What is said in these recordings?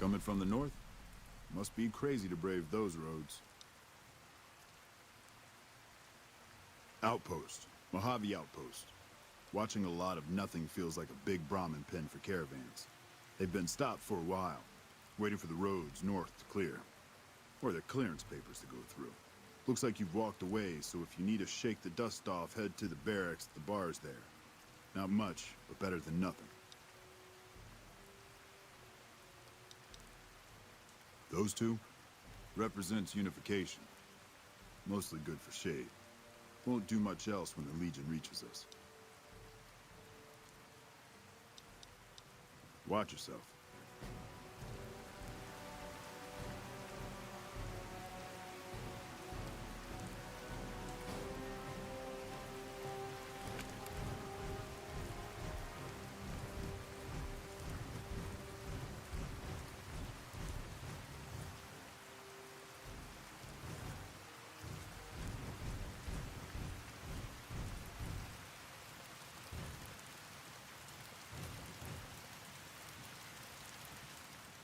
Coming from the north? Must be crazy to brave those roads. Outpost. Mojave Outpost. Watching a lot of nothing feels like a big Brahmin pen for caravans. They've been stopped for a while, waiting for the roads north to clear. Or their clearance papers to go through. Looks like you've walked away, so if you need to shake the dust off, head to the barracks at the bars there. Not much, but better than nothing. Those two represents unification. Mostly good for shade. Won't do much else when the Legion reaches us. Watch yourself.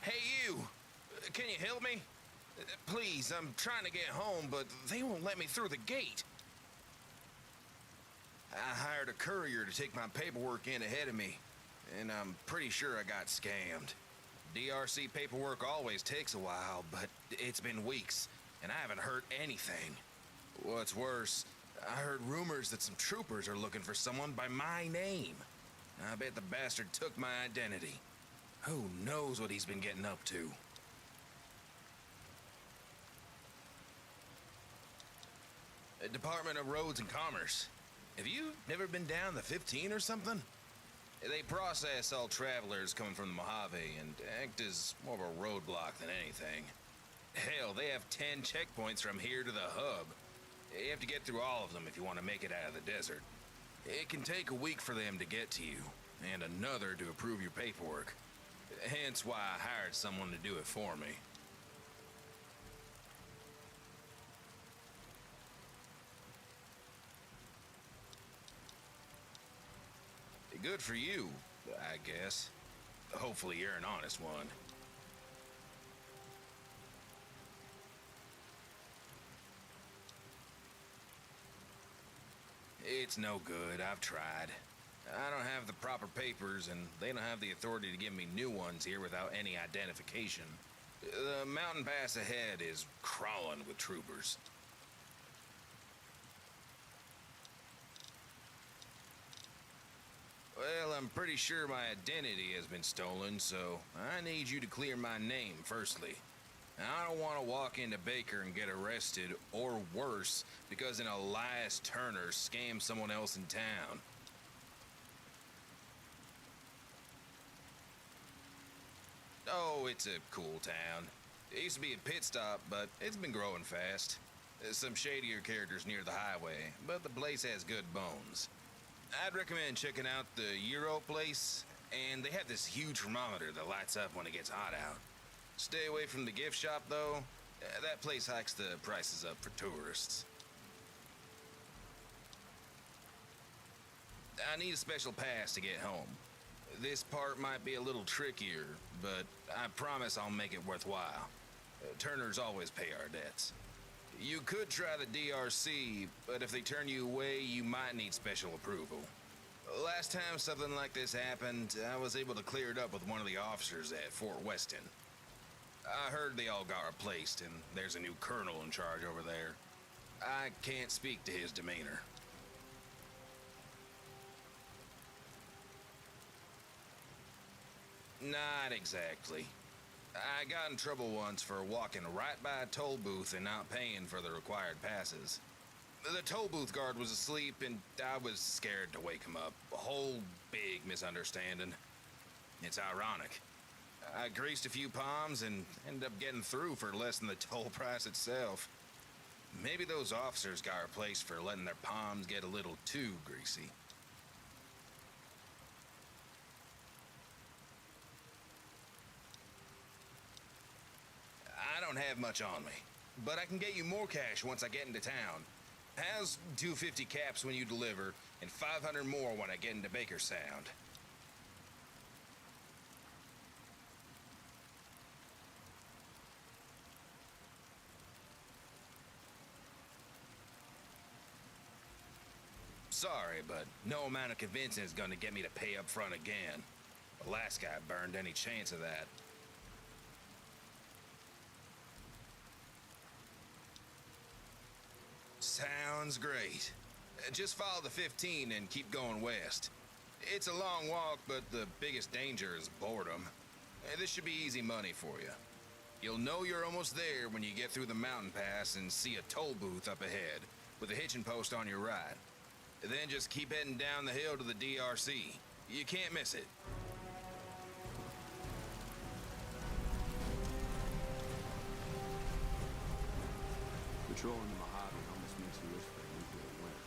Hey, you! Can you help me? Please, I'm trying to get home, but they won't let me through the gate. I hired a courier to take my paperwork in ahead of me, and I'm pretty sure I got scammed. DRC paperwork always takes a while, but it's been weeks, and I haven't heard anything. What's worse, I heard rumors that some troopers are looking for someone by my name. I bet the bastard took my identity. Who knows what he's been getting up to? Department of Roads and Commerce. Have you never been down the 15 or something? They process all travelers coming from the Mojave and act as more of a roadblock than anything. Hell, they have 10 checkpoints from here to the hub. You have to get through all of them if you want to make it out of the desert. It can take a week for them to get to you, and another to approve your paperwork. Hence why I hired someone to do it for me. Good for you, I guess. Hopefully you're an honest one. It's no good, I've tried. I don't have the proper papers, and they don't have the authority to give me new ones here without any identification. The mountain pass ahead is crawling with troopers. Well, I'm pretty sure my identity has been stolen, so I need you to clear my name firstly. I don't want to walk into Baker and get arrested, or worse, because an Elias Turner scammed someone else in town. Oh, it's a cool town. It used to be a pit stop, but it's been growing fast. There's some shadier characters near the highway, but the place has good bones. I'd recommend checking out the Euro place, and they have this huge thermometer that lights up when it gets hot out. Stay away from the gift shop, though. That place hikes the prices up for tourists. I need a special pass to get home. This part might be a little trickier, but I promise I'll make it worthwhile. Turners always pay our debts. You could try the DRC, but if they turn you away, you might need special approval. Last time something like this happened, I was able to clear it up with one of the officers at Fort Weston. I heard they all got replaced, and there's a new colonel in charge over there. I can't speak to his demeanor. Not exactly. I got in trouble once for walking right by a toll booth and not paying for the required passes. The toll booth guard was asleep, and I was scared to wake him up. A whole big misunderstanding. It's ironic. I greased a few palms and ended up getting through for less than the toll price itself. Maybe those officers got replaced for letting their palms get a little too greasy. I don't have much on me, but I can get you more cash once I get into town. How's 250 caps when you deliver, and 500 more when I get into Baker Sound? Sorry, but no amount of convincing is gonna get me to pay up front again. The last guy burned any chance of that. Sounds great. Just follow the 15 and keep going west. It's a long walk, but the biggest danger is boredom. This should be easy money for you. You'll know you're almost there when you get through the mountain pass and see a toll booth up ahead, with a hitching post on your right. Then just keep heading down the hill to the DRC. You can't miss it. Patrolling the Mojave almost makes you wish for a nuclear winter.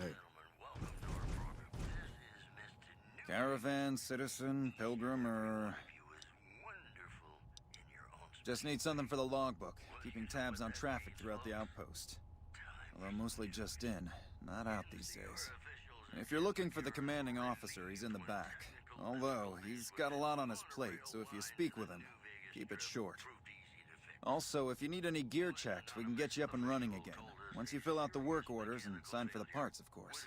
Hey, Caravan, citizen, pilgrim, or... Just need something for the logbook, keeping tabs on traffic throughout the outpost. Although mostly just in, not out these days. If you're looking for the commanding officer, he's in the back. Although, he's got a lot on his plate, so if you speak with him, keep it short. Also, if you need any gear checked, we can get you up and running again. Once you fill out the work orders and sign for the parts, of course.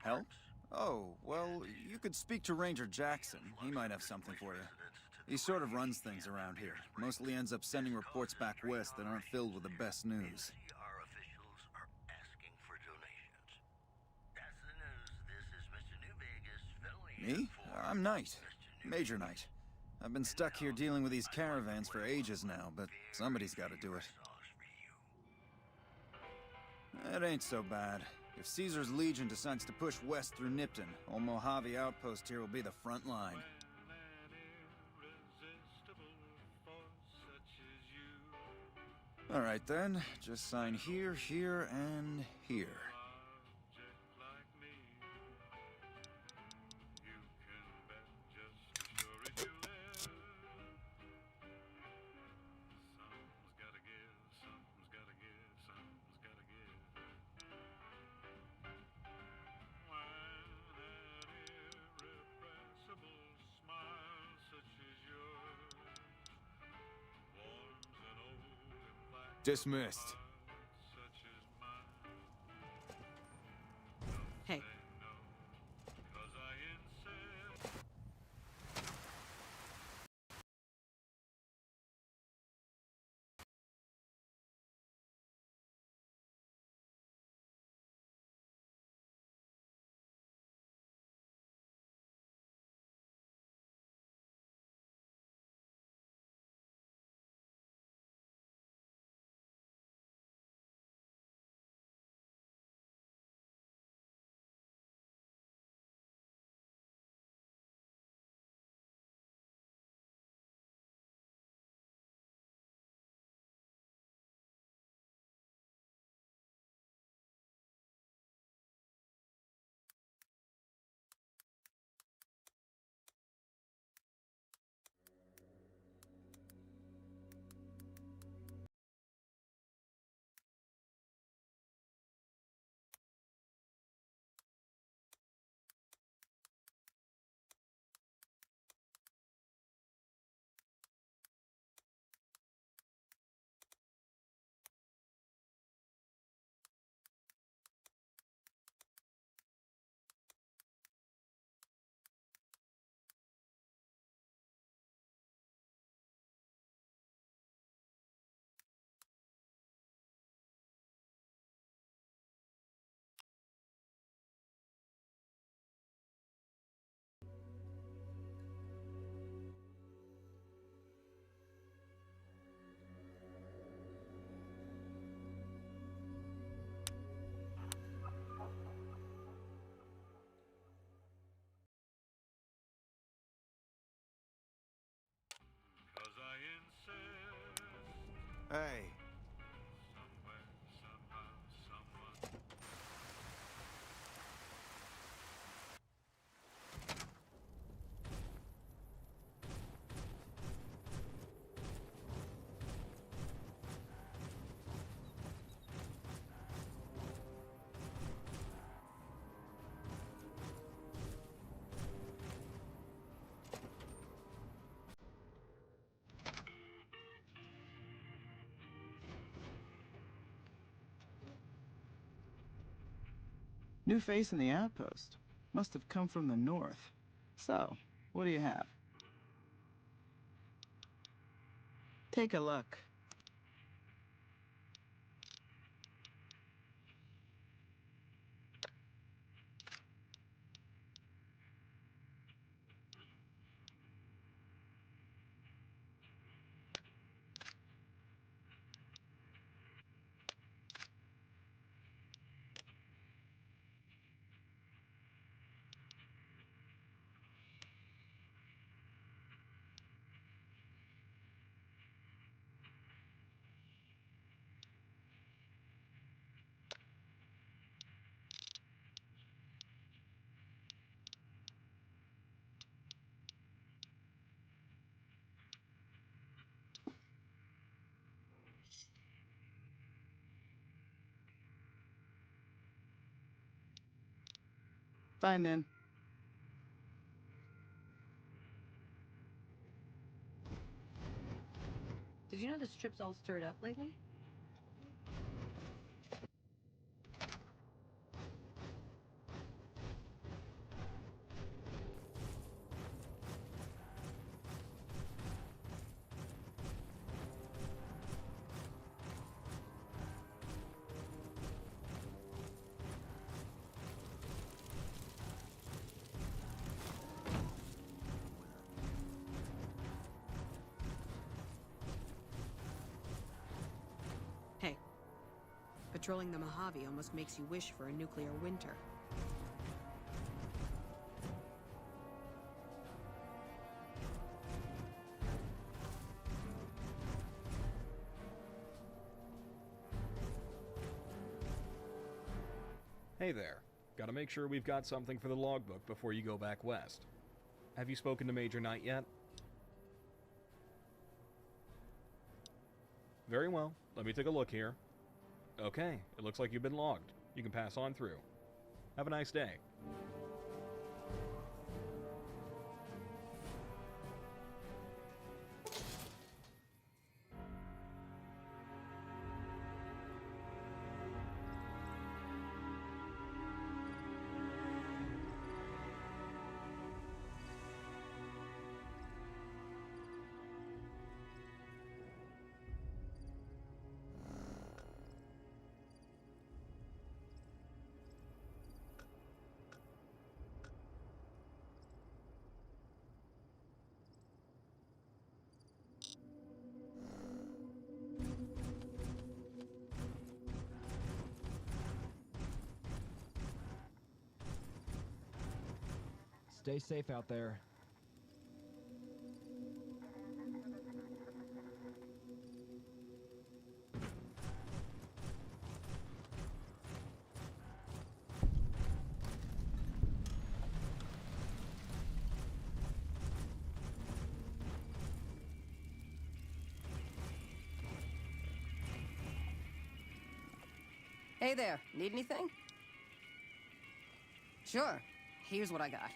Help? Oh, well, you could speak to Ranger Jackson. He might have something for you. He sort of runs things around here. Mostly ends up sending reports back west that aren't filled with the best news. NCR officials are asking for donations. That's the news. This is Mr. New Vegas filling in Me? for I'm Knight. Mr. New Major Knight. I've been stuck here dealing with these caravans for ages now, but somebody's got to do it. It ain't so bad. If Caesar's Legion decides to push west through Nipton, old Mojave outpost here will be the front line. All right then, just sign here, here, and here. Dismissed. Hey. Hey. New face in the outpost. Must have come from the north. So, what do you have? Take a look. Fine then. Did you know the strip's all stirred up lately? Hey, patrolling the Mojave almost makes you wish for a nuclear winter. Hey there. Gotta make sure we've got something for the logbook before you go back west. Have you spoken to Major Knight yet? Very well. Let me take a look here. Okay, it looks like you've been logged. You can pass on through. Have a nice day. Stay safe out there. Hey there, need anything? Sure, here's what I got.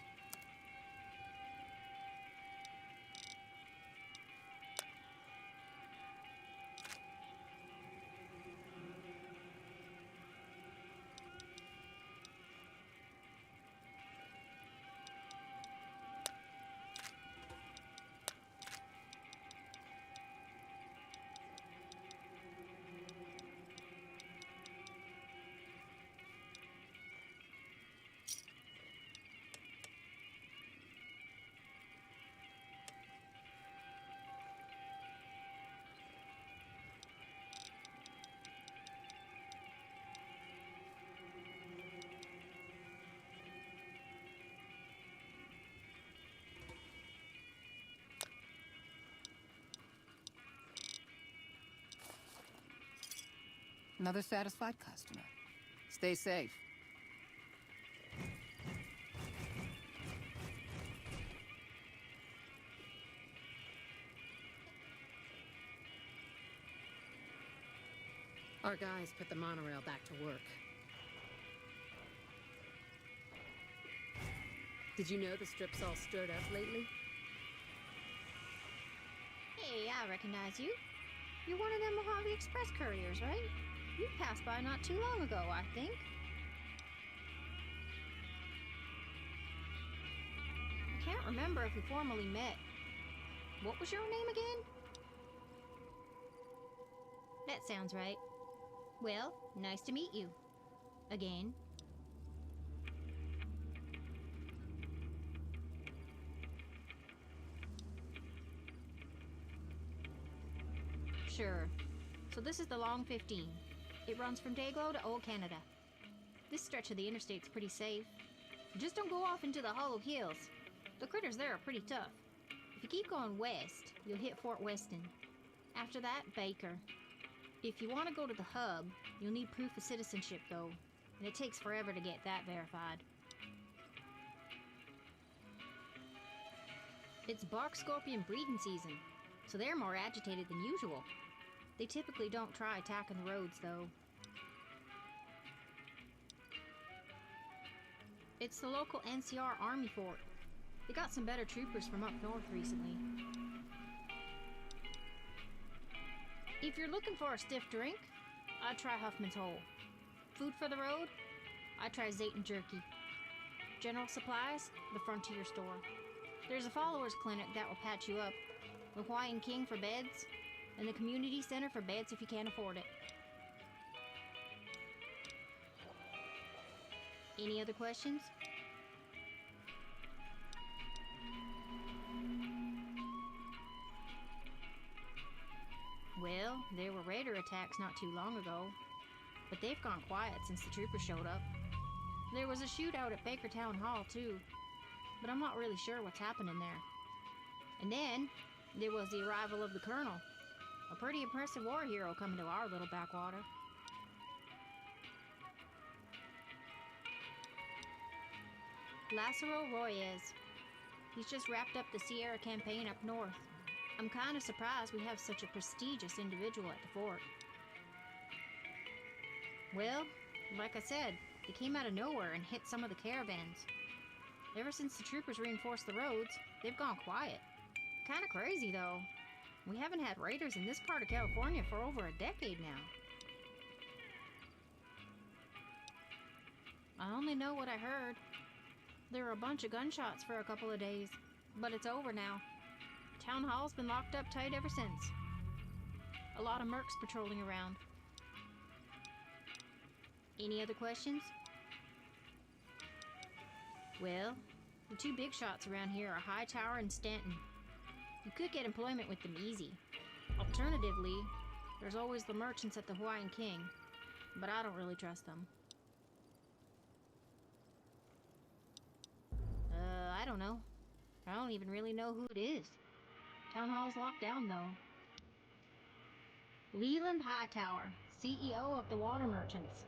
Another satisfied customer. Stay safe. Our guys put the monorail back to work. Did you know the strip's all stirred up lately? Hey, I recognize you. You're one of them Mojave Express couriers, right? You passed by not too long ago, I think. can't remember if we formally met. What was your name again? That sounds right. Well, nice to meet you. Again. Sure. So this is the Long 15. It runs from Dayglow to Old Canada. This stretch of the interstate's pretty safe. Just don't go off into the Hollow Hills. The critters there are pretty tough. If you keep going west, you'll hit Fort Weston. After that, Baker. If you want to go to the hub, you'll need proof of citizenship though, and it takes forever to get that verified. It's bark scorpion breeding season, so they're more agitated than usual. They typically don't try attacking the roads though. It's the local NCR Army fort. They got some better troopers from up north recently. If you're looking for a stiff drink, I'd try Huffman's Hole. Food for the road, I'd try Zayton Jerky. General supplies, the Frontier Store. There's a followers clinic that will patch you up, the Hawaiian King for beds, and the community center for beds if you can't afford it. Any other questions? Well, there were raider attacks not too long ago, but they've gone quiet since the troopers showed up. There was a shootout at Baker Town Hall too, but I'm not really sure what's happening there. And then, there was the arrival of the Colonel, a pretty impressive war hero coming to our little backwater. Lázaro Royes. He's just wrapped up the Sierra campaign up north. I'm kind of surprised we have such a prestigious individual at the fort. Well, like I said, they came out of nowhere and hit some of the caravans. Ever since the troopers reinforced the roads, they've gone quiet. Kinda crazy though. We haven't had raiders in this part of California for over a decade now. I only know what I heard. There were a bunch of gunshots for a couple of days, but it's over now. Town Hall's been locked up tight ever since. A lot of mercs patrolling around. Any other questions? Well, the two big shots around here are Hightower and Stanton. You could get employment with them easy. Alternatively, there's always the merchants at the Hawaiian King, but I don't really trust them. I don't know. I don't even really know who it is. Town Hall's locked down, though. Leland Hightower, CEO of the Water Merchants.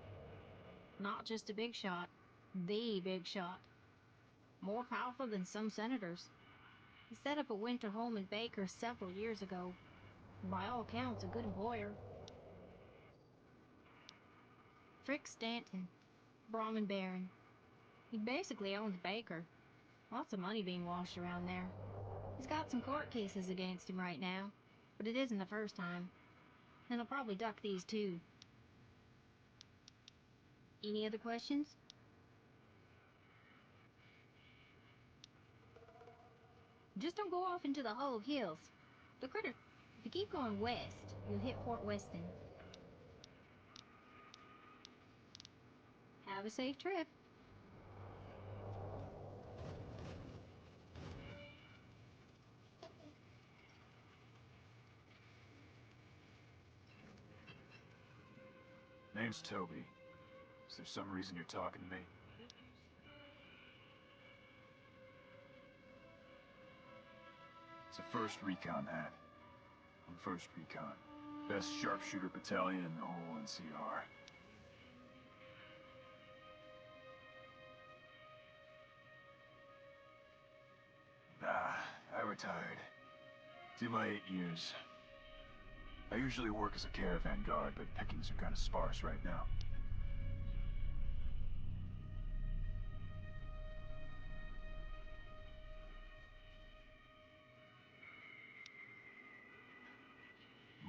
Not just a big shot, the big shot. More powerful than some senators. He set up a winter home in Baker several years ago. By all accounts, a good employer. Frick Stanton, Brahmin Baron. He basically owns Baker. Lots of money being washed around there. He's got some court cases against him right now, but it isn't the first time. And he'll probably duck these too. Any other questions? Just don't go off into the Hollow Hills. The critter... If you keep going west, you'll hit Fort Weston. Have a safe trip. Name's Toby. Is there some reason you're talking to me? It's a 1st Recon hat. I'm 1st Recon. Best sharpshooter battalion in the whole NCR. I retired. Did my 8 years. I usually work as a caravan guard, but pickings are kind of sparse right now.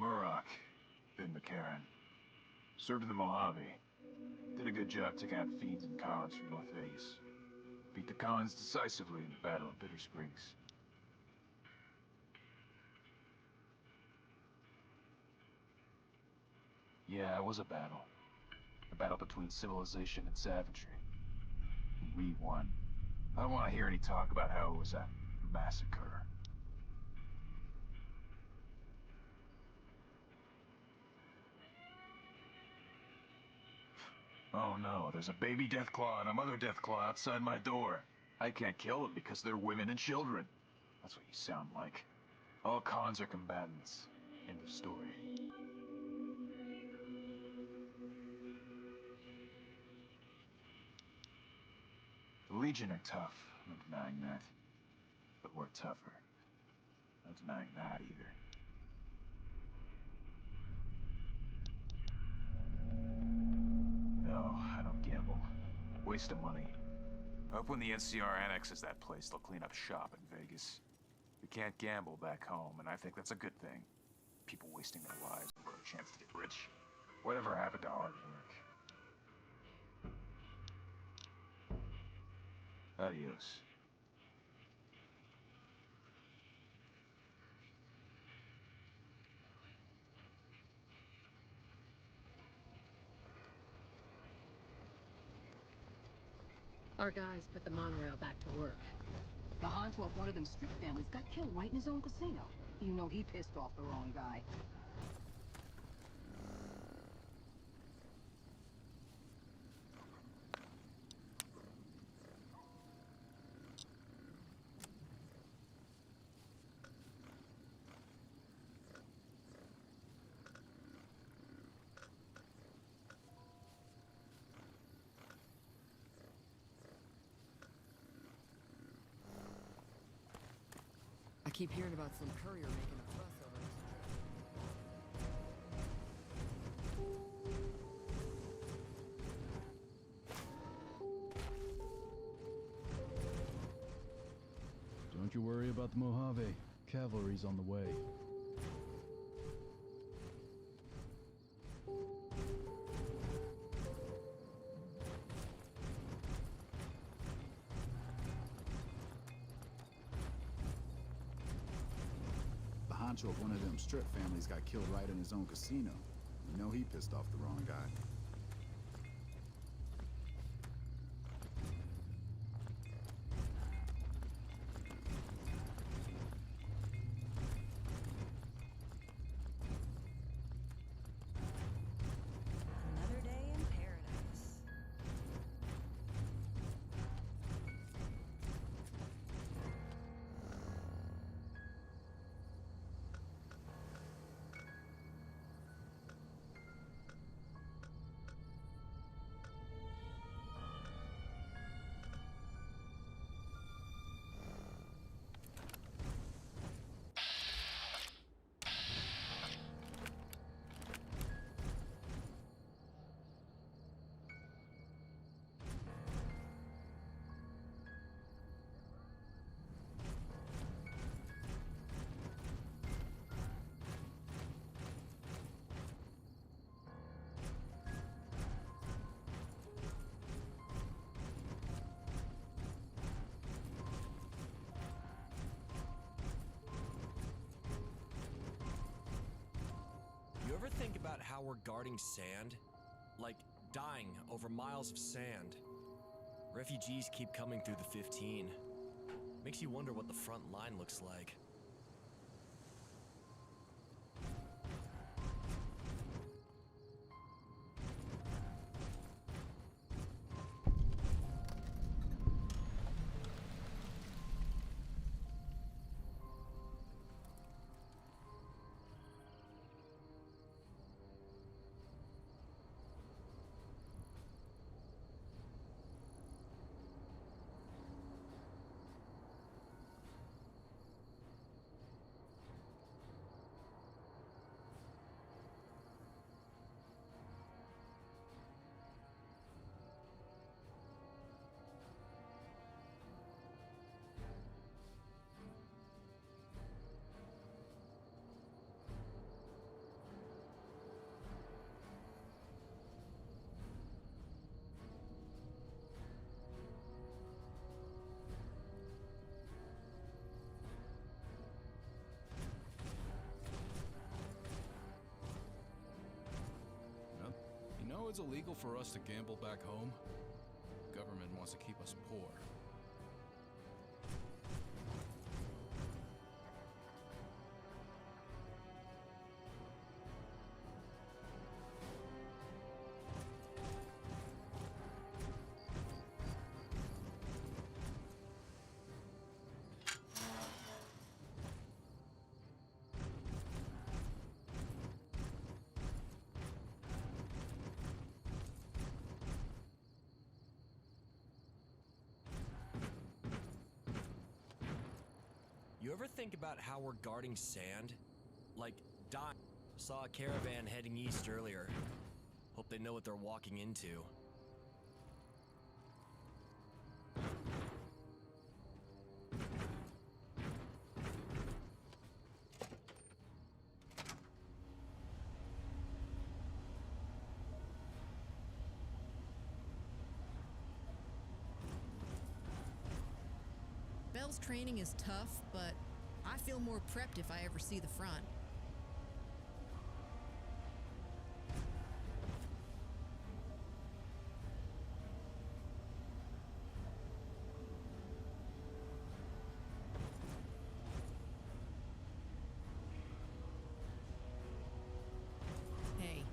Murrock, Ben McCarran. Served in the Mojave. Did a good job taking out fiends and cowards from North Vegas. Beat the cons decisively in the Battle of Bitter Springs. Yeah, it was a battle. A battle between civilization and savagery. And we won. I don't want to hear any talk about how it was a massacre. Oh no, there's a baby Deathclaw and a mother Deathclaw outside my door. I can't kill them because they're women and children. That's what you sound like. All cons are combatants. End of story. The Legion are tough, I'm not denying that. But we're tougher. Not denying that either. No, I don't gamble. Waste of money. I hope when the NCR annexes that place, they'll clean up shop in Vegas. We can't gamble back home, and I think that's a good thing. People wasting their lives for a chance to get rich. Whatever happened to hard work? Adios. Our guys put the monorail back to work. The honcho of one of them street families got killed right in his own casino. You know he pissed off the wrong guy. I keep hearing about some courier making a fuss over his trip. Don't you worry about the Mojave. Cavalry's on the way. Honcho of one of them strip families got killed right in his own casino. You know he pissed off the wrong guy. Another day in paradise. You ever think about how we're guarding sand? Like, dying over miles of sand. Refugees keep coming through the 15. Makes you wonder what the front line looks like. it's illegal for us to gamble back home? Government wants to keep us poor. You ever think about how we're guarding sand? Like, dying. Saw a caravan heading east earlier. Hope they know what they're walking into. Bell's training is tough, but I feel more prepped if I ever see the front. Hey.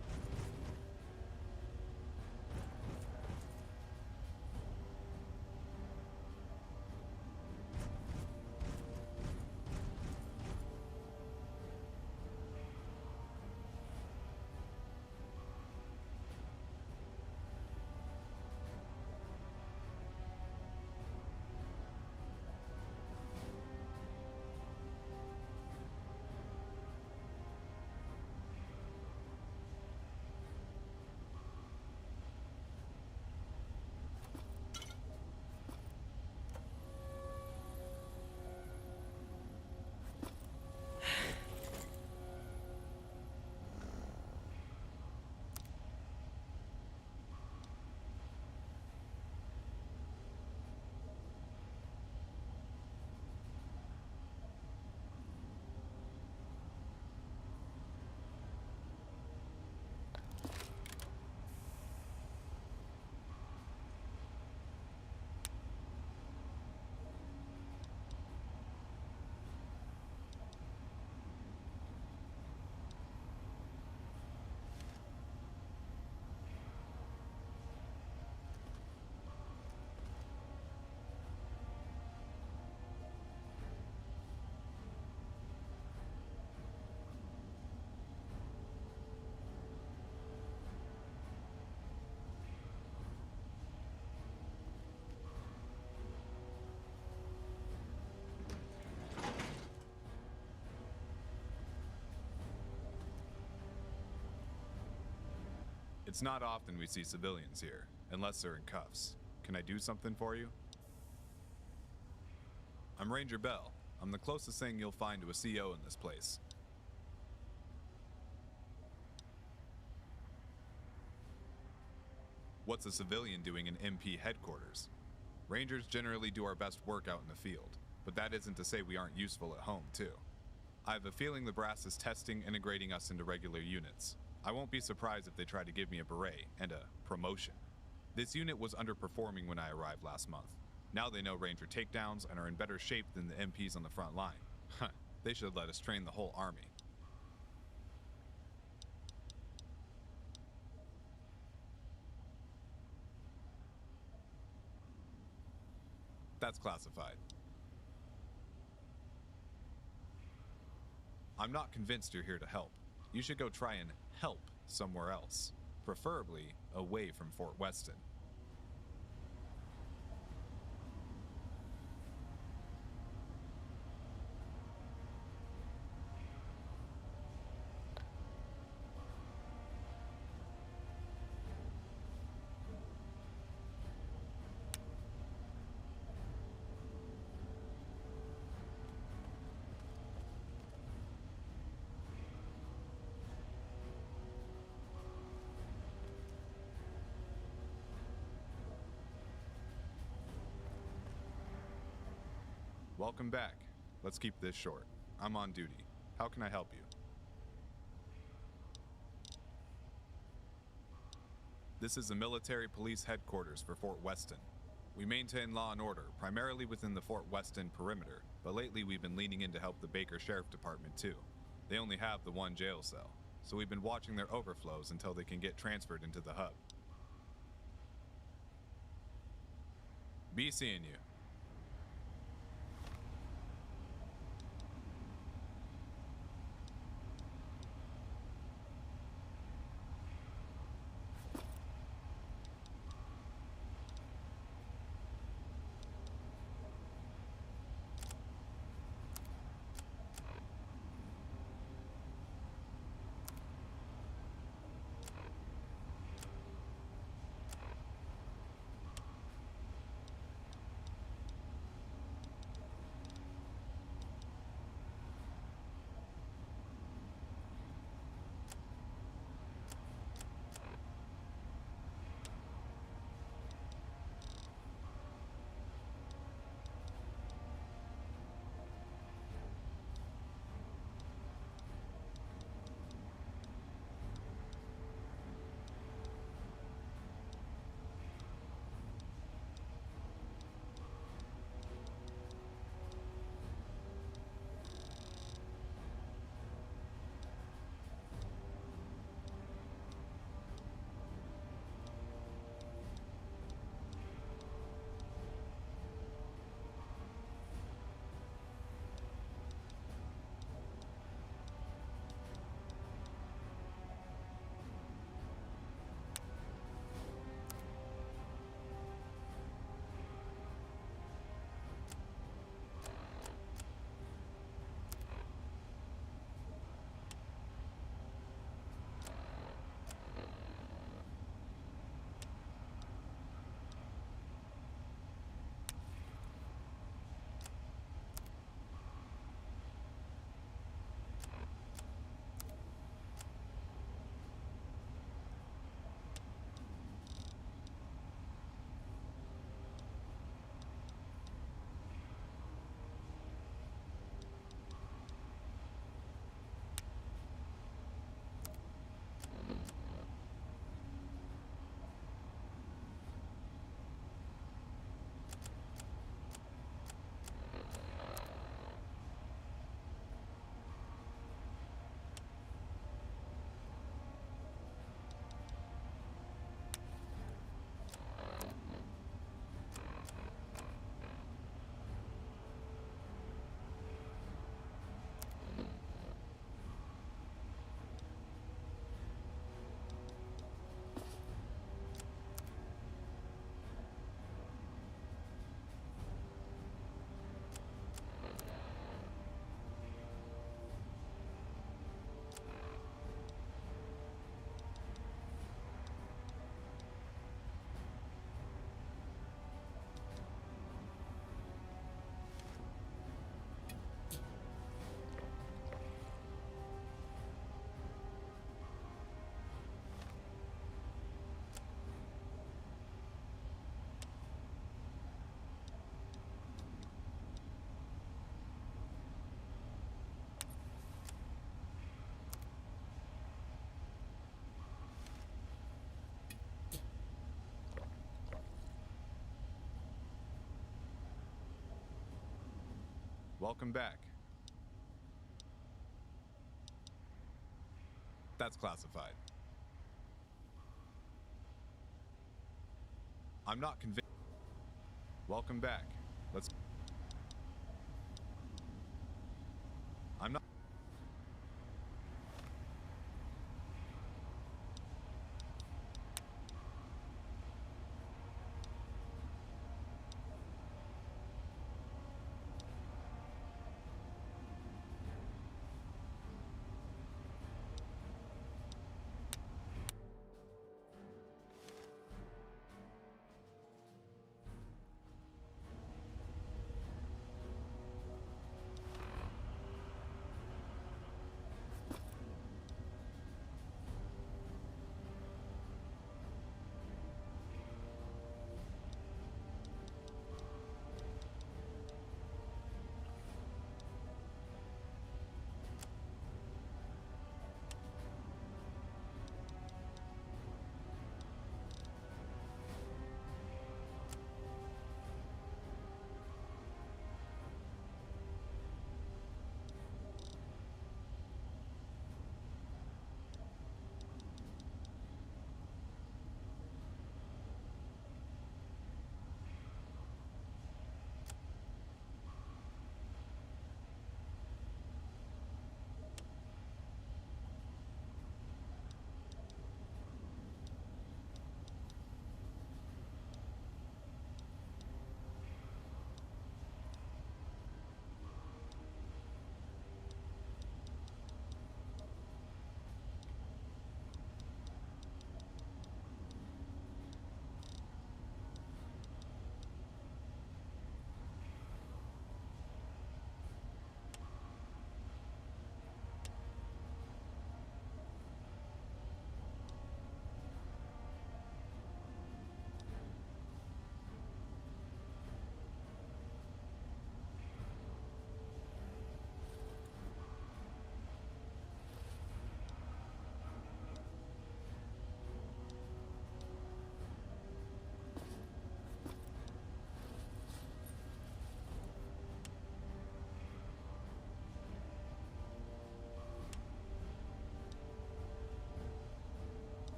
It's not often we see civilians here, unless they're in cuffs. Can I do something for you? I'm Ranger Bell. I'm the closest thing you'll find to a CO in this place. What's a civilian doing in MP headquarters? Rangers generally do our best work out in the field, but that isn't to say we aren't useful at home, too. I have a feeling the brass is testing integrating us into regular units. I won't be surprised if they try to give me a beret and a promotion. This unit was underperforming when I arrived last month. Now they know Ranger takedowns and are in better shape than the MPs on the front line. Huh, they should let us train the whole army. That's classified. I'm not convinced you're here to help. You should go try and help somewhere else, preferably away from Fort Weston. Welcome back. Let's keep this short. I'm on duty. How can I help you? This is a military police headquarters for Fort Weston. We maintain law and order, primarily within the Fort Weston perimeter, but lately we've been leaning in to help the Baker Sheriff Department too. They only have the one jail cell, so we've been watching their overflows until they can get transferred into the hub. Be seeing you. Welcome back. That's classified. I'm not convinced. Welcome back. Let's... I'm not...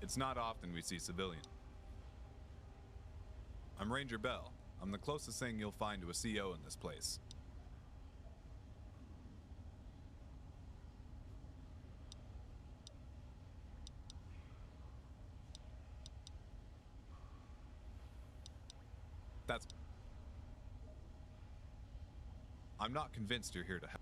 It's not often we see civilians. I'm Ranger Bell. I'm the closest thing you'll find to a CO in this place. That's... I'm not convinced you're here to help.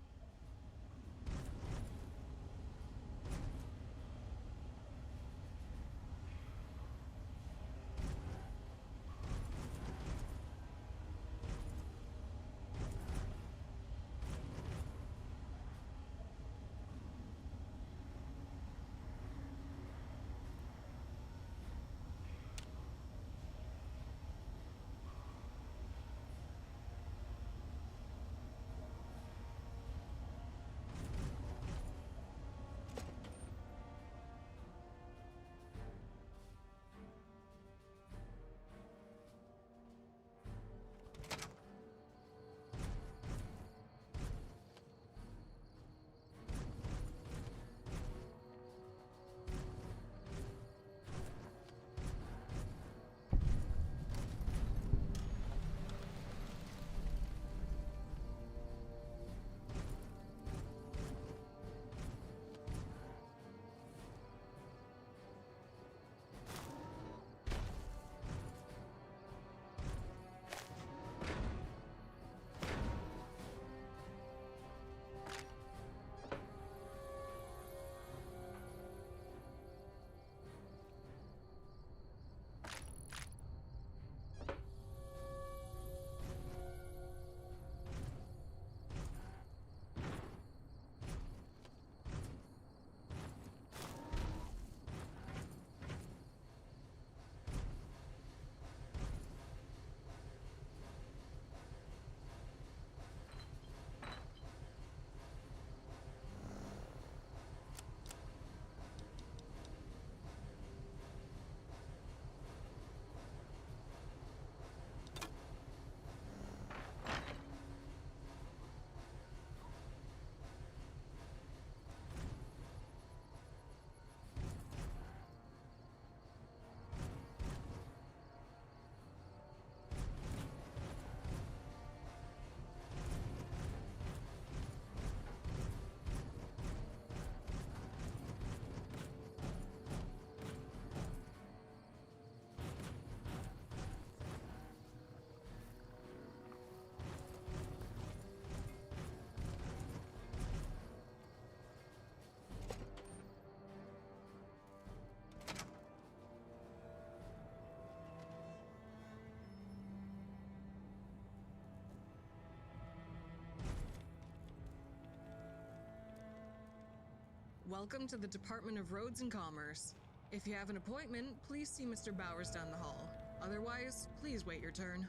Welcome to the Department of Roads and Commerce. If you have an appointment, please see Mr. Bowers down the hall. Otherwise, please wait your turn.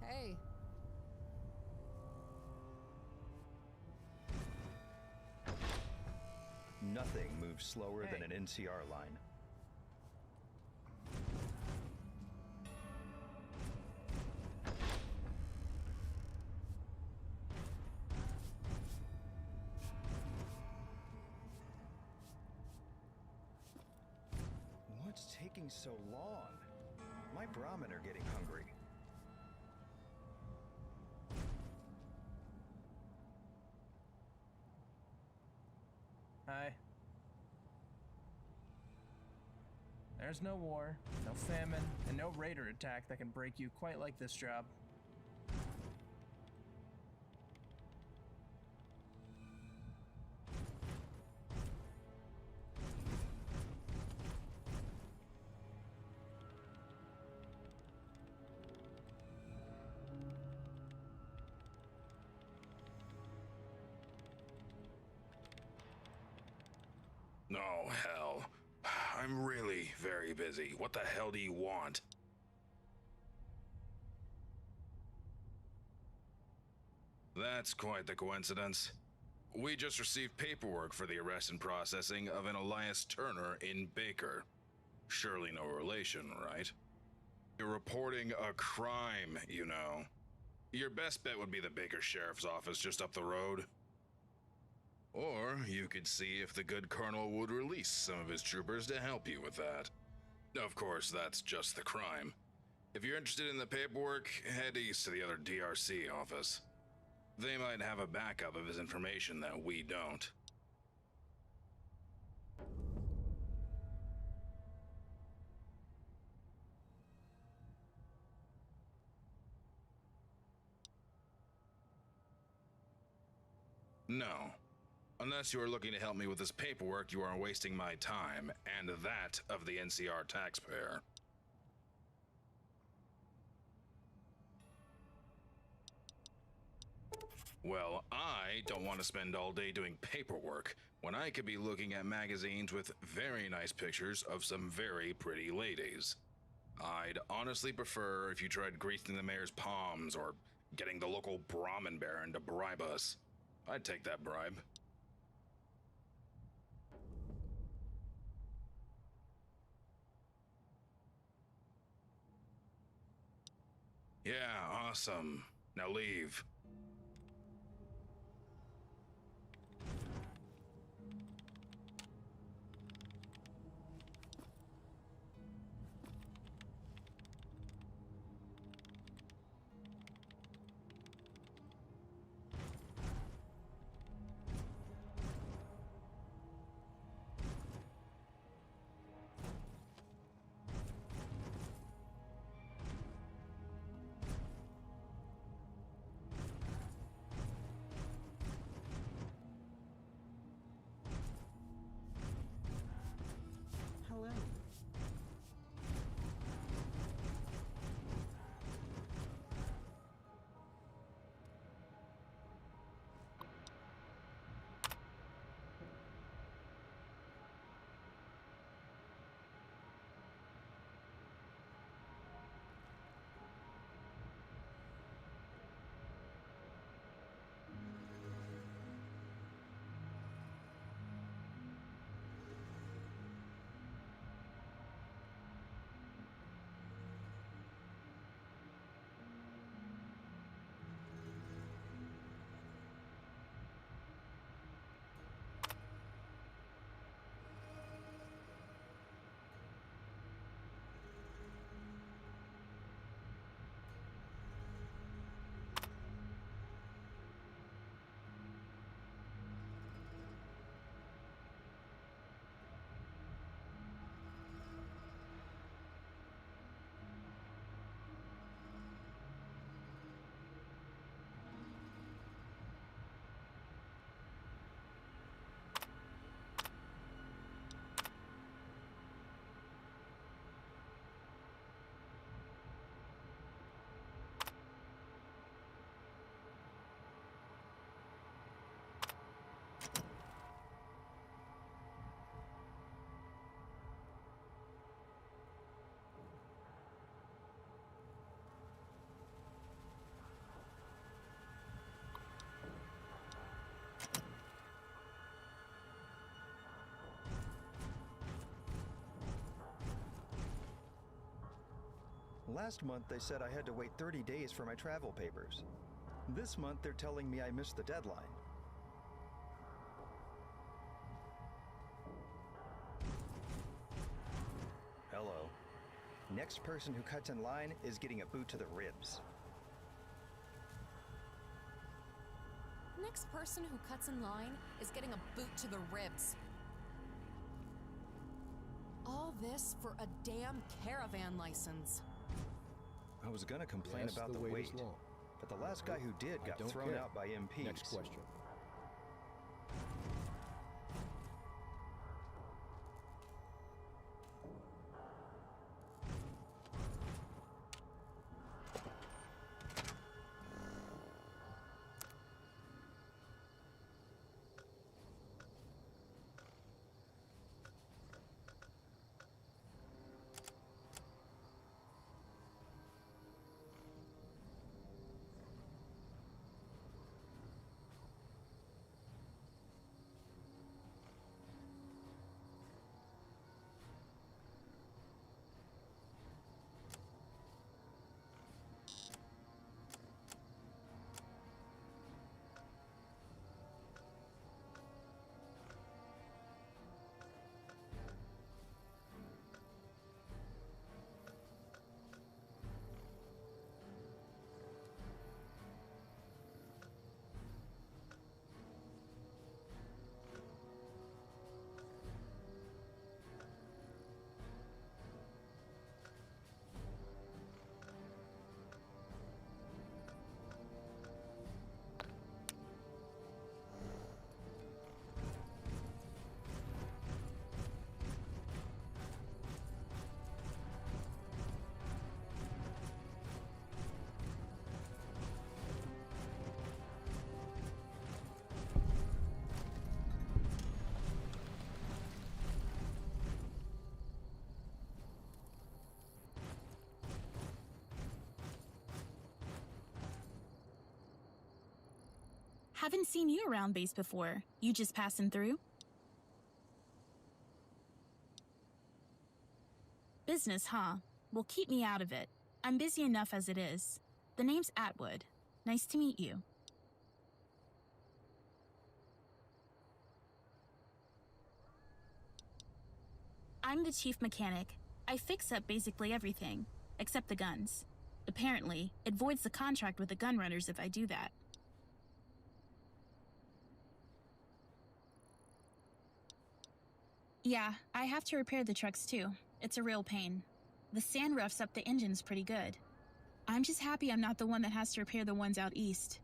Hey. Nothing moves slower than an NCR line. What's taking so long? My brahmin are getting hungry. Hi. There's no war, no famine, and no raider attack that can break you quite like this job. Oh, hell. I'm really very busy. What the hell do you want? That's quite the coincidence. We just received paperwork for the arrest and processing of an Elias Turner in Baker. Surely no relation, right? You're reporting a crime, you know. Your best bet would be the Baker Sheriff's Office just up the road. Or you could see if the good colonel would release some of his troopers to help you with that. Of course, that's just the crime. If you're interested in the paperwork, head east to the other DRC office. They might have a backup of his information that we don't. No. Unless you are looking to help me with this paperwork, you are wasting my time, and that of the NCR taxpayer. Well, I don't want to spend all day doing paperwork when I could be looking at magazines with very nice pictures of some very pretty ladies. I'd honestly prefer if you tried greasing the mayor's palms or getting the local Brahmin baron to bribe us. I'd take that bribe. Yeah, awesome. Now leave. Hello. Last month they said I had to wait 30 days for my travel papers. This month they're telling me I missed the deadline. Hello. Next person who cuts in line is getting a boot to the ribs. Next person who cuts in line is getting a boot to the ribs. All this for a damn caravan license. I was gonna complain Yes, about the wait wait, is long. but the last guy who did I got don't thrown care. out by MPs. Next question. Haven't seen you around base before. You just passing through? Business, huh? Well, keep me out of it. I'm busy enough as it is. The name's Atwood. Nice to meet you. I'm the chief mechanic. I fix up basically everything, except the guns. Apparently, it voids the contract with the gun runners if I do that. Yeah, I have to repair the trucks too. It's a real pain. The sand roughs up the engines pretty good. I'm just happy I'm not the one that has to repair the ones out east.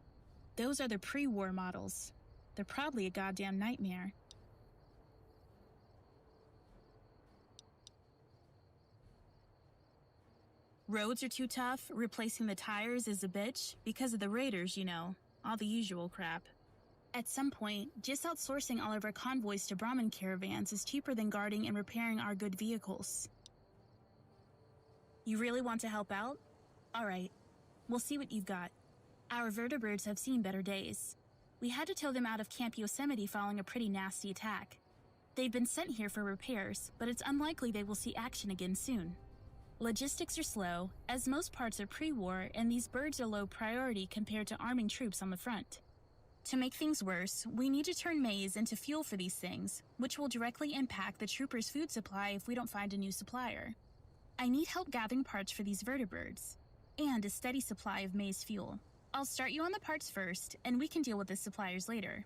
Those are the pre-war models. They're probably a goddamn nightmare. Roads are too tough, replacing the tires is a bitch, because of the raiders, you know, all the usual crap. At some point, just outsourcing all of our convoys to Brahmin caravans is cheaper than guarding and repairing our good vehicles. You really want to help out? Alright, we'll see what you've got. Our vertebrates have seen better days. We had to tow them out of Camp Yosemite following a pretty nasty attack. They've been sent here for repairs, but it's unlikely they will see action again soon. Logistics are slow, as most parts are pre-war and these birds are low priority compared to arming troops on the front. To make things worse, we need to turn maize into fuel for these things, which will directly impact the troopers' food supply if we don't find a new supplier. I need help gathering parts for these vertibirds, and a steady supply of maize fuel. I'll start you on the parts first, and we can deal with the suppliers later.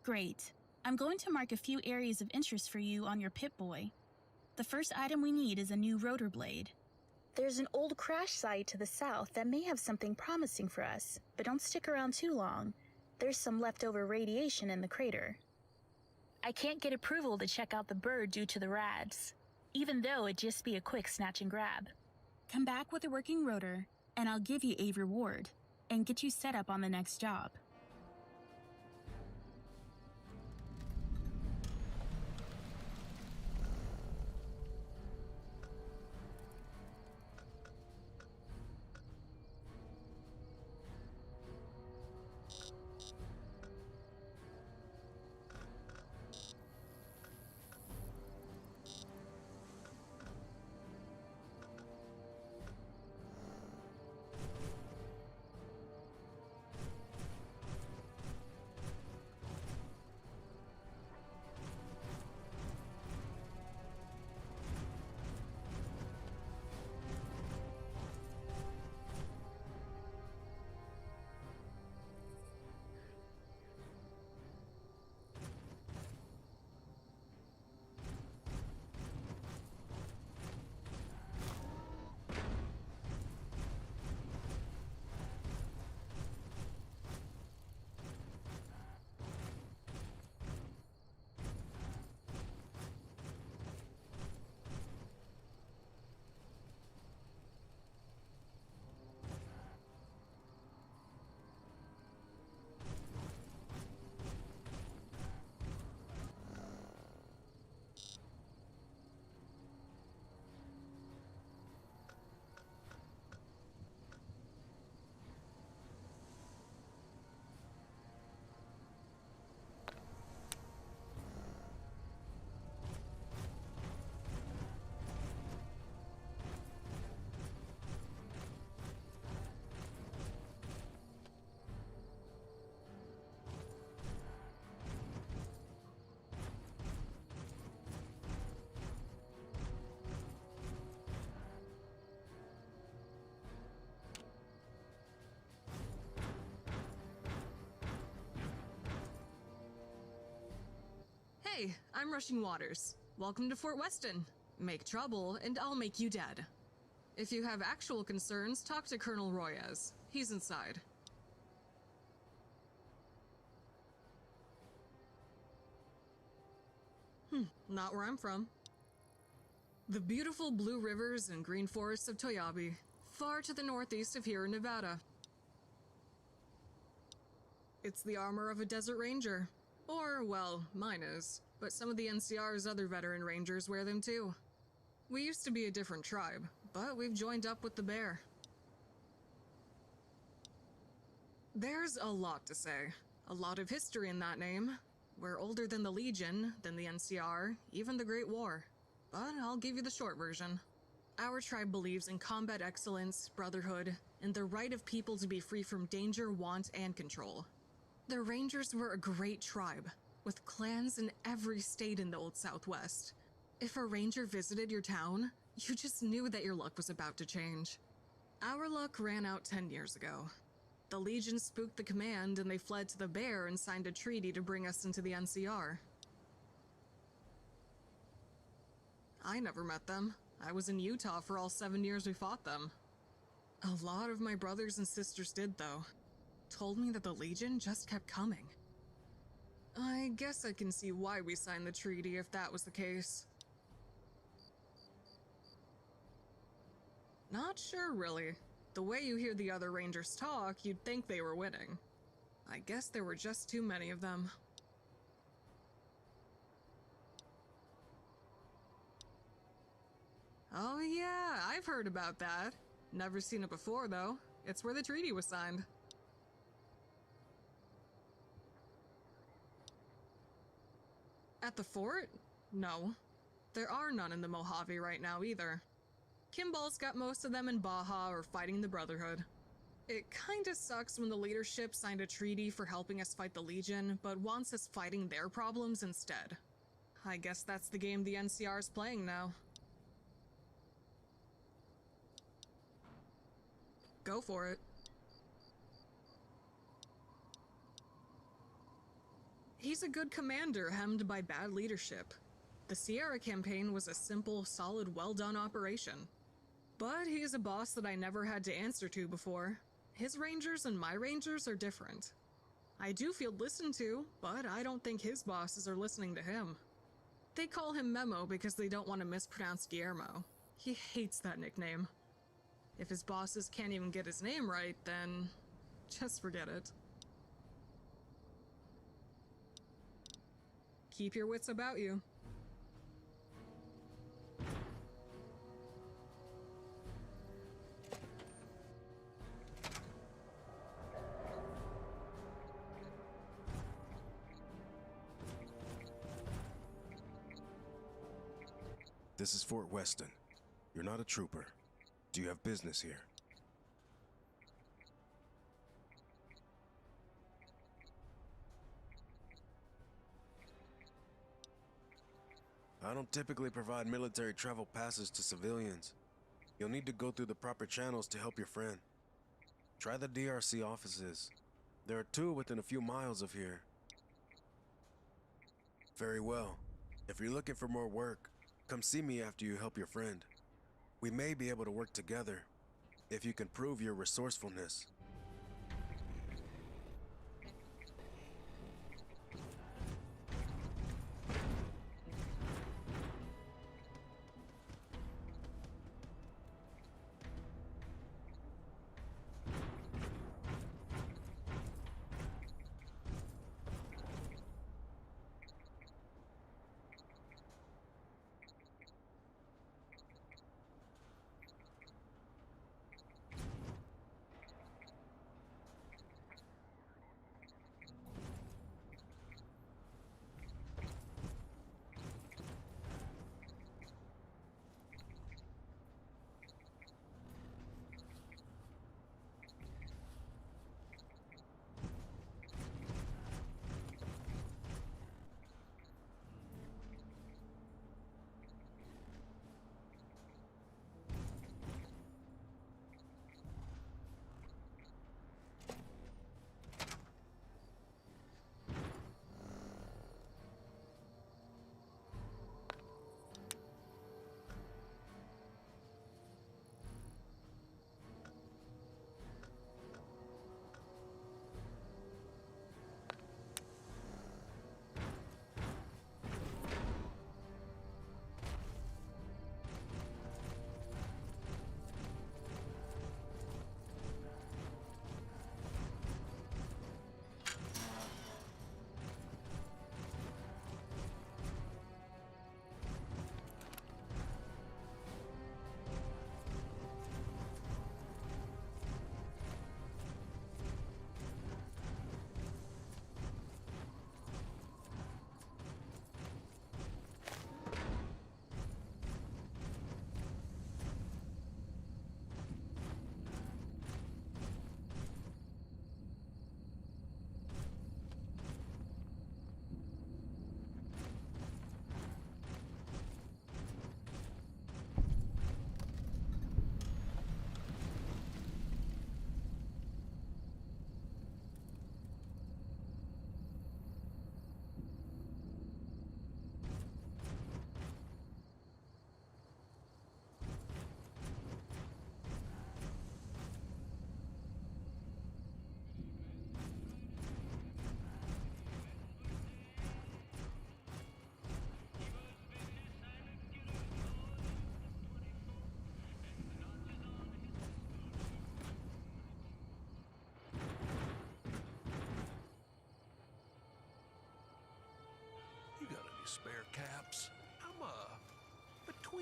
Great. I'm going to mark a few areas of interest for you on your Pip-Boy. The first item we need is a new rotor blade. There's an old crash site to the south that may have something promising for us, but don't stick around too long. There's some leftover radiation in the crater. I can't get approval to check out the bird due to the rads, even though it'd just be a quick snatch and grab. Come back with a working rotor, and I'll give you a reward, and get you set up on the next job. Hey, I'm Rushing Waters. Welcome to Fort Weston. Make trouble, and I'll make you dead. If you have actual concerns, talk to Colonel Royez. He's inside. Not where I'm from. The beautiful blue rivers and green forests of Toyabe, far to the northeast of here in Nevada. It's the armor of a desert ranger. Or, well, mine is, but some of the NCR's other veteran rangers wear them too. We used to be a different tribe, but we've joined up with the bear. There's a lot to say. A lot of history in that name. We're older than the Legion, than the NCR, even the Great War. But I'll give you the short version. Our tribe believes in combat excellence, brotherhood, and the right of people to be free from danger, want, and control. The Rangers were a great tribe, with clans in every state in the Old Southwest. If a ranger visited your town, you just knew that your luck was about to change. Our luck ran out 10 years ago. The Legion spooked the command and they fled to the Bear and signed a treaty to bring us into the NCR. I never met them. I was in Utah for all 7 years we fought them. A lot of my brothers and sisters did, though. Told me that the Legion just kept coming. I guess I can see why we signed the treaty if that was the case. Not sure, really. The way you hear the other Rangers talk, you'd think they were winning. I guess there were just too many of them. Oh yeah, I've heard about that. Never seen it before, though. It's where the treaty was signed. At the fort? No. There are none in the Mojave right now, either. Kimball's got most of them in Baja or fighting the Brotherhood. It kinda sucks when the leadership signed a treaty for helping us fight the Legion, but wants us fighting their problems instead. I guess that's the game the NCR is playing now. Go for it. He's a good commander hemmed by bad leadership. The Sierra campaign was a simple, solid, well-done operation. But he's a boss that I never had to answer to before. His rangers and my rangers are different. I do feel listened to, but I don't think his bosses are listening to him. They call him Memo because they don't want to mispronounce Guillermo. He hates that nickname. If his bosses can't even get his name right, then just forget it. Keep your wits about you. This is Fort Weston. You're not a trooper. Do you have business here? I don't typically provide military travel passes to civilians. You'll need to go through the proper channels to help your friend. Try the DRC offices. There are 2 within a few miles of here. Very well. If you're looking for more work, come see me after you help your friend. We may be able to work together, if you can prove your resourcefulness.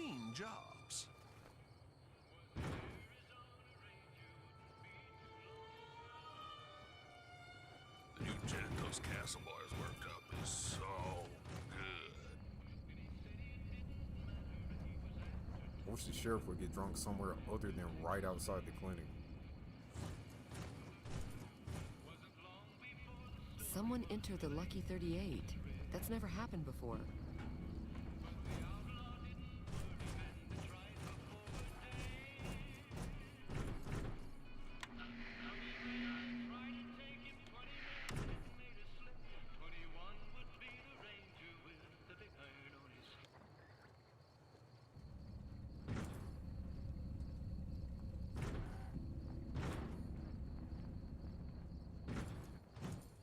between jobs. The new tent those castle boys worked up is so good. I wish the sheriff would get drunk somewhere other than right outside the clinic. Someone entered the Lucky 38. That's never happened before.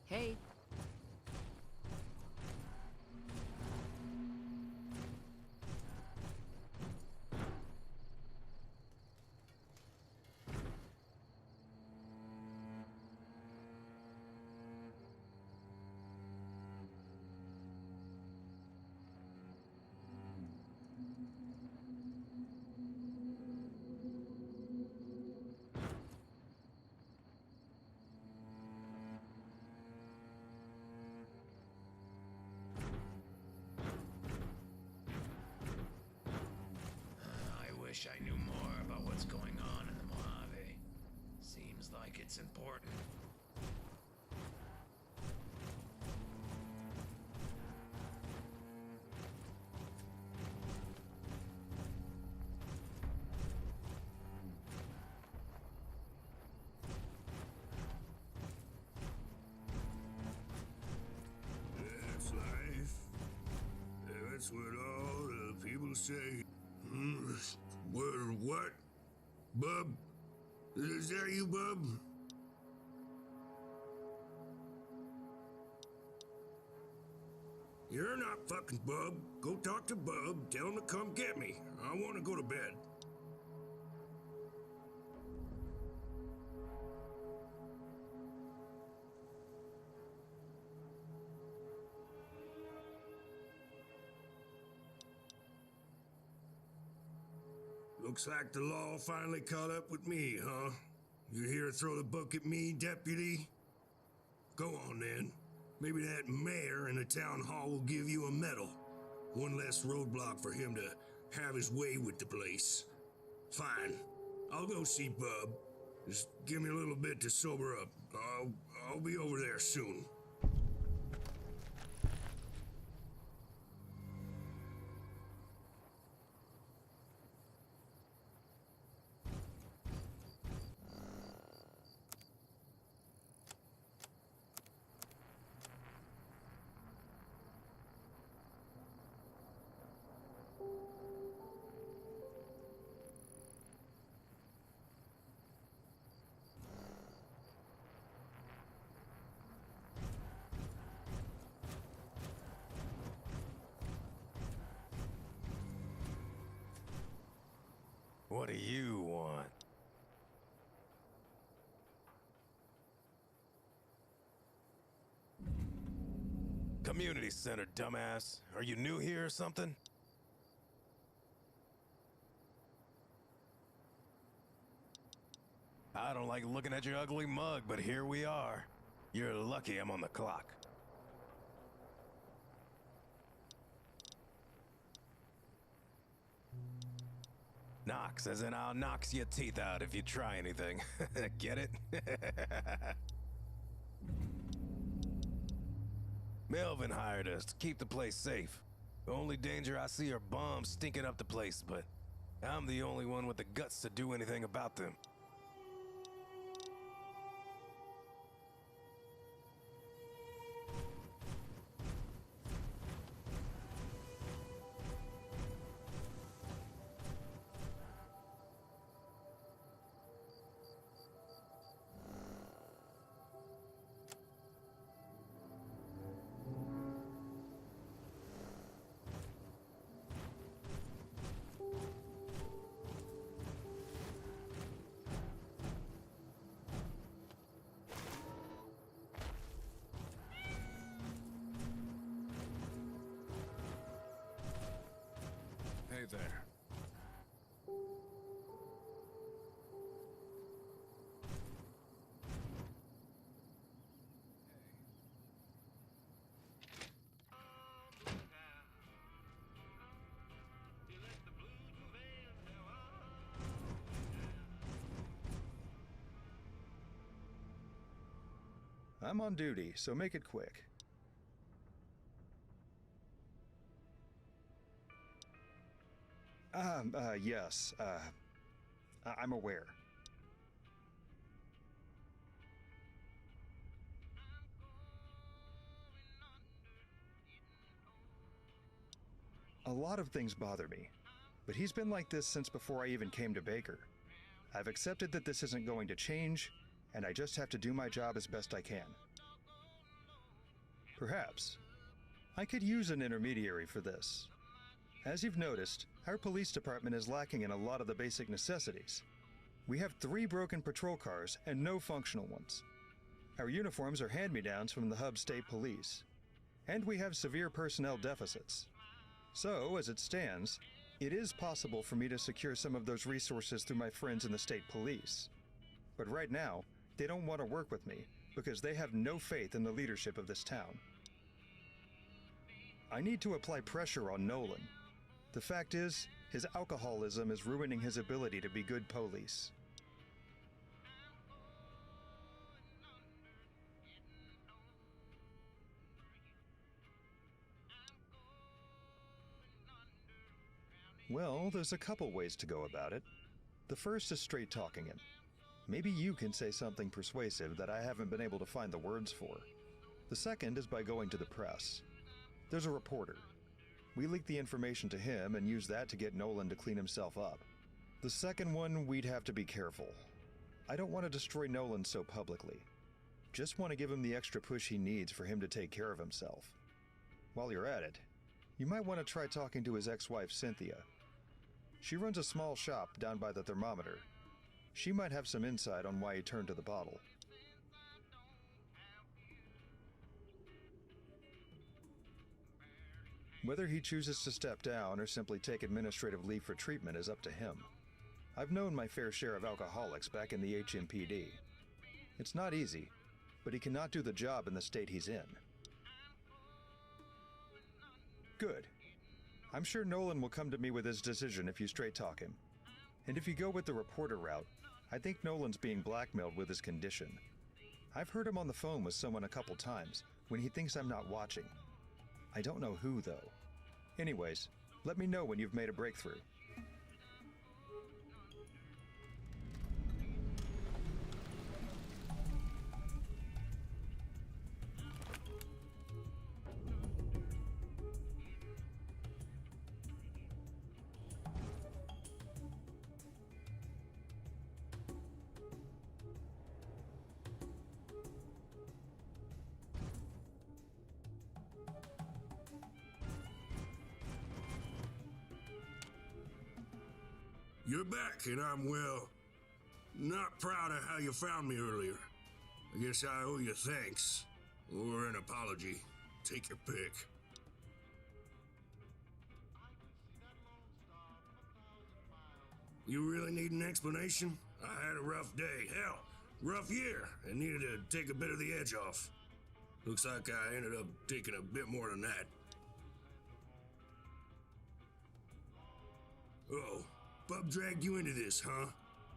Hey. I wish I knew more about what's going on in the Mojave. Seems like it's important. That's life. That's what all the people say. What? Bub? Is that you, Bub? You're not fucking Bub. Go talk to Bub. Tell him to come get me. I want to go to bed. Looks like the law finally caught up with me, huh? You here to throw the book at me, deputy? Go on then. Maybe that mayor in the town hall will give you a medal. One less roadblock for him to have his way with the place. Fine. I'll go see Bub. Just give me a little bit to sober up. I'll be over there soon. What do you want? Community center, dumbass. Are you new here or something? I don't like looking at your ugly mug, but here we are. You're lucky I'm on the clock. Knocks, as in I'll knock your teeth out if you try anything. Get it? Melvin hired us to keep the place safe. The only danger I see are bombs stinking up the place, but I'm the only one with the guts to do anything about them. Hey there. I'm on duty, so make it quick. Yes, I'm aware. A lot of things bother me, but he's been like this since before I even came to Baker. I've accepted that this isn't going to change, and I just have to do my job as best I can. Perhaps I could use an intermediary for this. As you've noticed, our police department is lacking in a lot of the basic necessities. We have 3 broken patrol cars and no functional ones. Our uniforms are hand-me-downs from the Hub State Police. And we have severe personnel deficits. So, as it stands, it is possible for me to secure some of those resources through my friends in the State Police. But right now, they don't want to work with me because they have no faith in the leadership of this town. I need to apply pressure on Nolan. The fact is, his alcoholism is ruining his ability to be good police. Well, there's a couple ways to go about it. The first is straight talking him. Maybe you can say something persuasive that I haven't been able to find the words for. The second is by going to the press. There's a reporter. We leak the information to him and use that to get Nolan to clean himself up. The second one, we'd have to be careful. I don't want to destroy Nolan so publicly. Just want to give him the extra push he needs for him to take care of himself. While you're at it, you might want to try talking to his ex-wife Cynthia. She runs a small shop down by the thermometer. She might have some insight on why he turned to the bottle. Whether he chooses to step down or simply take administrative leave for treatment is up to him. I've known my fair share of alcoholics back in the HMPD. It's not easy, but he cannot do the job in the state he's in. Good. I'm sure Nolan will come to me with his decision if you straight talk him. And if you go with the reporter route, I think Nolan's being blackmailed with his condition. I've heard him on the phone with someone a couple times when he thinks I'm not watching. I don't know who, though. Anyways, let me know when you've made a breakthrough. You're back, and I'm, well, not proud of how you found me earlier. I guess I owe you thanks. Or an apology. Take your pick. You really need an explanation? I had a rough day. Hell, rough year, and needed to take a bit of the edge off. Looks like I ended up taking a bit more than that. Oh. Bub dragged you into this, huh?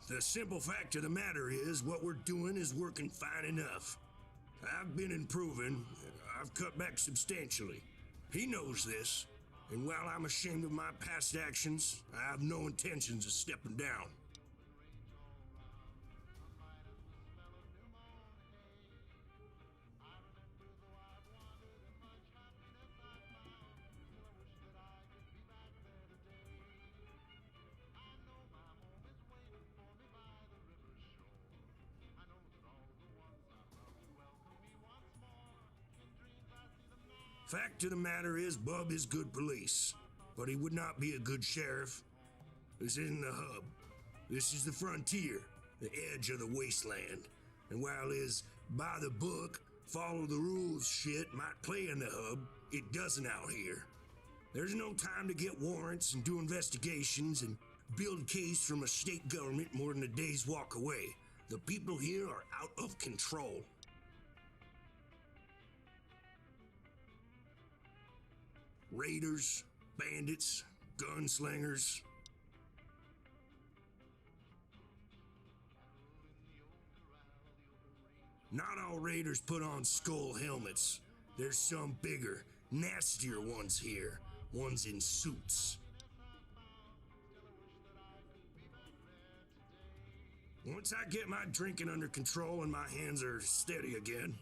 The simple fact of the matter is, what we're doing is working fine enough. I've been improving. I've cut back substantially. He knows this, and while I'm ashamed of my past actions, I have no intentions of stepping down. Fact of the matter is, Bub is good police, but he would not be a good sheriff. This isn't the hub. This is the frontier, the edge of the wasteland. And while his by the book, follow the rules shit might play in the hub, it doesn't out here. There's no time to get warrants and do investigations and build a case from a state government more than a day's walk away. The people here are out of control. Raiders, bandits, gunslingers. Not all raiders put on skull helmets. There's some bigger, nastier ones here. Ones in suits. Once I get my drinking under control and my hands are steady again,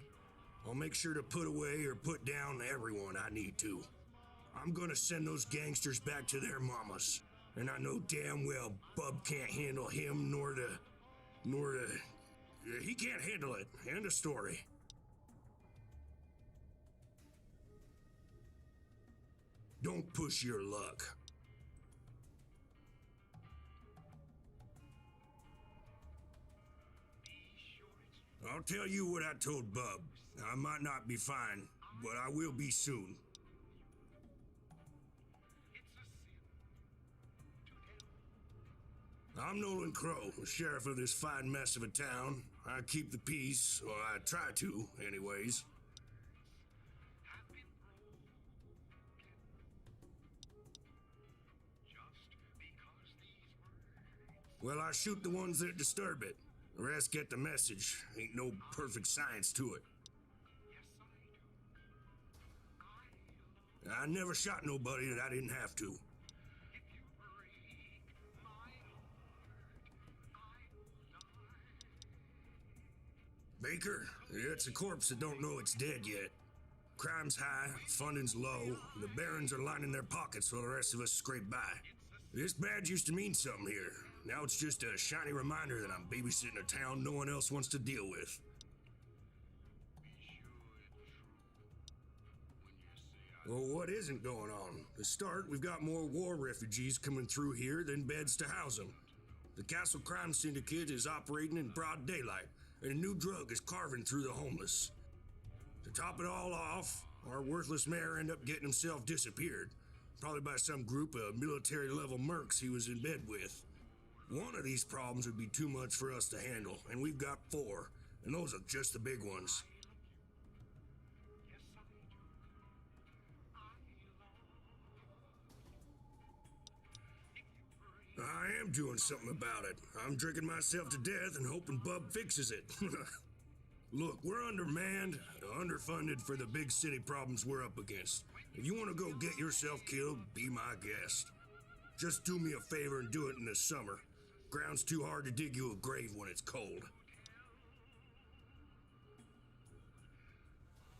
I'll make sure to put away or put down everyone I need to. I'm gonna send those gangsters back to their mamas. And I know damn well Bub can't handle him nor he can't handle it. End of story. Don't push your luck. I'll tell you what I told Bub. I might not be fine, but I will be soon. I'm Nolan Crow, the sheriff of this fine mess of a town. I keep the peace, or I try to, anyways. Well, I shoot the ones that disturb it. The rest get the message. Ain't no perfect science to it. I never shot nobody that I didn't have to. Baker, it's a corpse that don't know it's dead yet. Crime's high, funding's low, the barons are lining their pockets while the rest of us scrape by. This badge used to mean something here. Now it's just a shiny reminder that I'm babysitting a town no one else wants to deal with. Well, what isn't going on? To start, we've got more war refugees coming through here than beds to house them. The Castle Crime Syndicate is operating in broad daylight, and a new drug is carving through the homeless. To top it all off, our worthless mayor ended up getting himself disappeared, probably by some group of military-level mercs he was in bed with. One of these problems would be too much for us to handle, and we've got 4, and those are just the big ones. I am doing something about it. I'm drinking myself to death and hoping Bub fixes it. Look, we're undermanned, underfunded for the big city problems we're up against. If you want to go get yourself killed, be my guest. Just do me a favor and do it in the summer. Ground's too hard to dig you a grave when it's cold.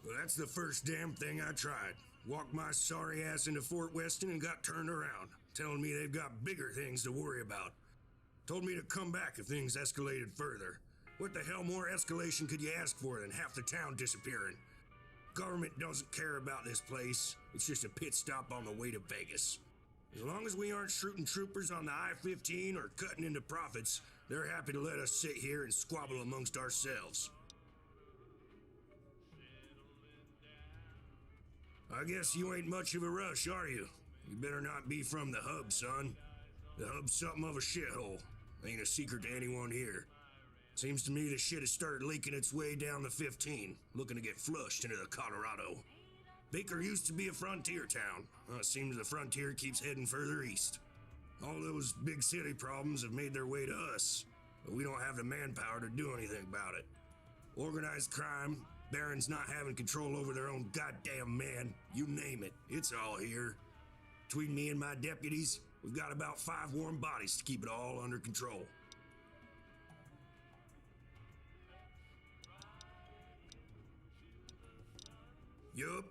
Well, that's the first damn thing I tried. Walked my sorry ass into Fort Weston and got turned around, telling me they've got bigger things to worry about. Told me to come back if things escalated further. What the hell more escalation could you ask for than half the town disappearing? Government doesn't care about this place. It's just a pit stop on the way to Vegas. As long as we aren't shooting troopers on the I-15 or cutting into profits, they're happy to let us sit here and squabble amongst ourselves. I guess you ain't much of a rush, are you? You better not be from the hub, son. The hub's something of a shithole. Ain't a secret to anyone here. Seems to me the shit has started leaking its way down the 15, looking to get flushed into the Colorado. Baker used to be a frontier town. Seems the frontier keeps heading further east. All those big city problems have made their way to us, but we don't have the manpower to do anything about it. Organized crime, barons not having control over their own goddamn man, you name it, it's all here. Between me and my deputies, we've got about 5 warm bodies to keep it all under control. Yup.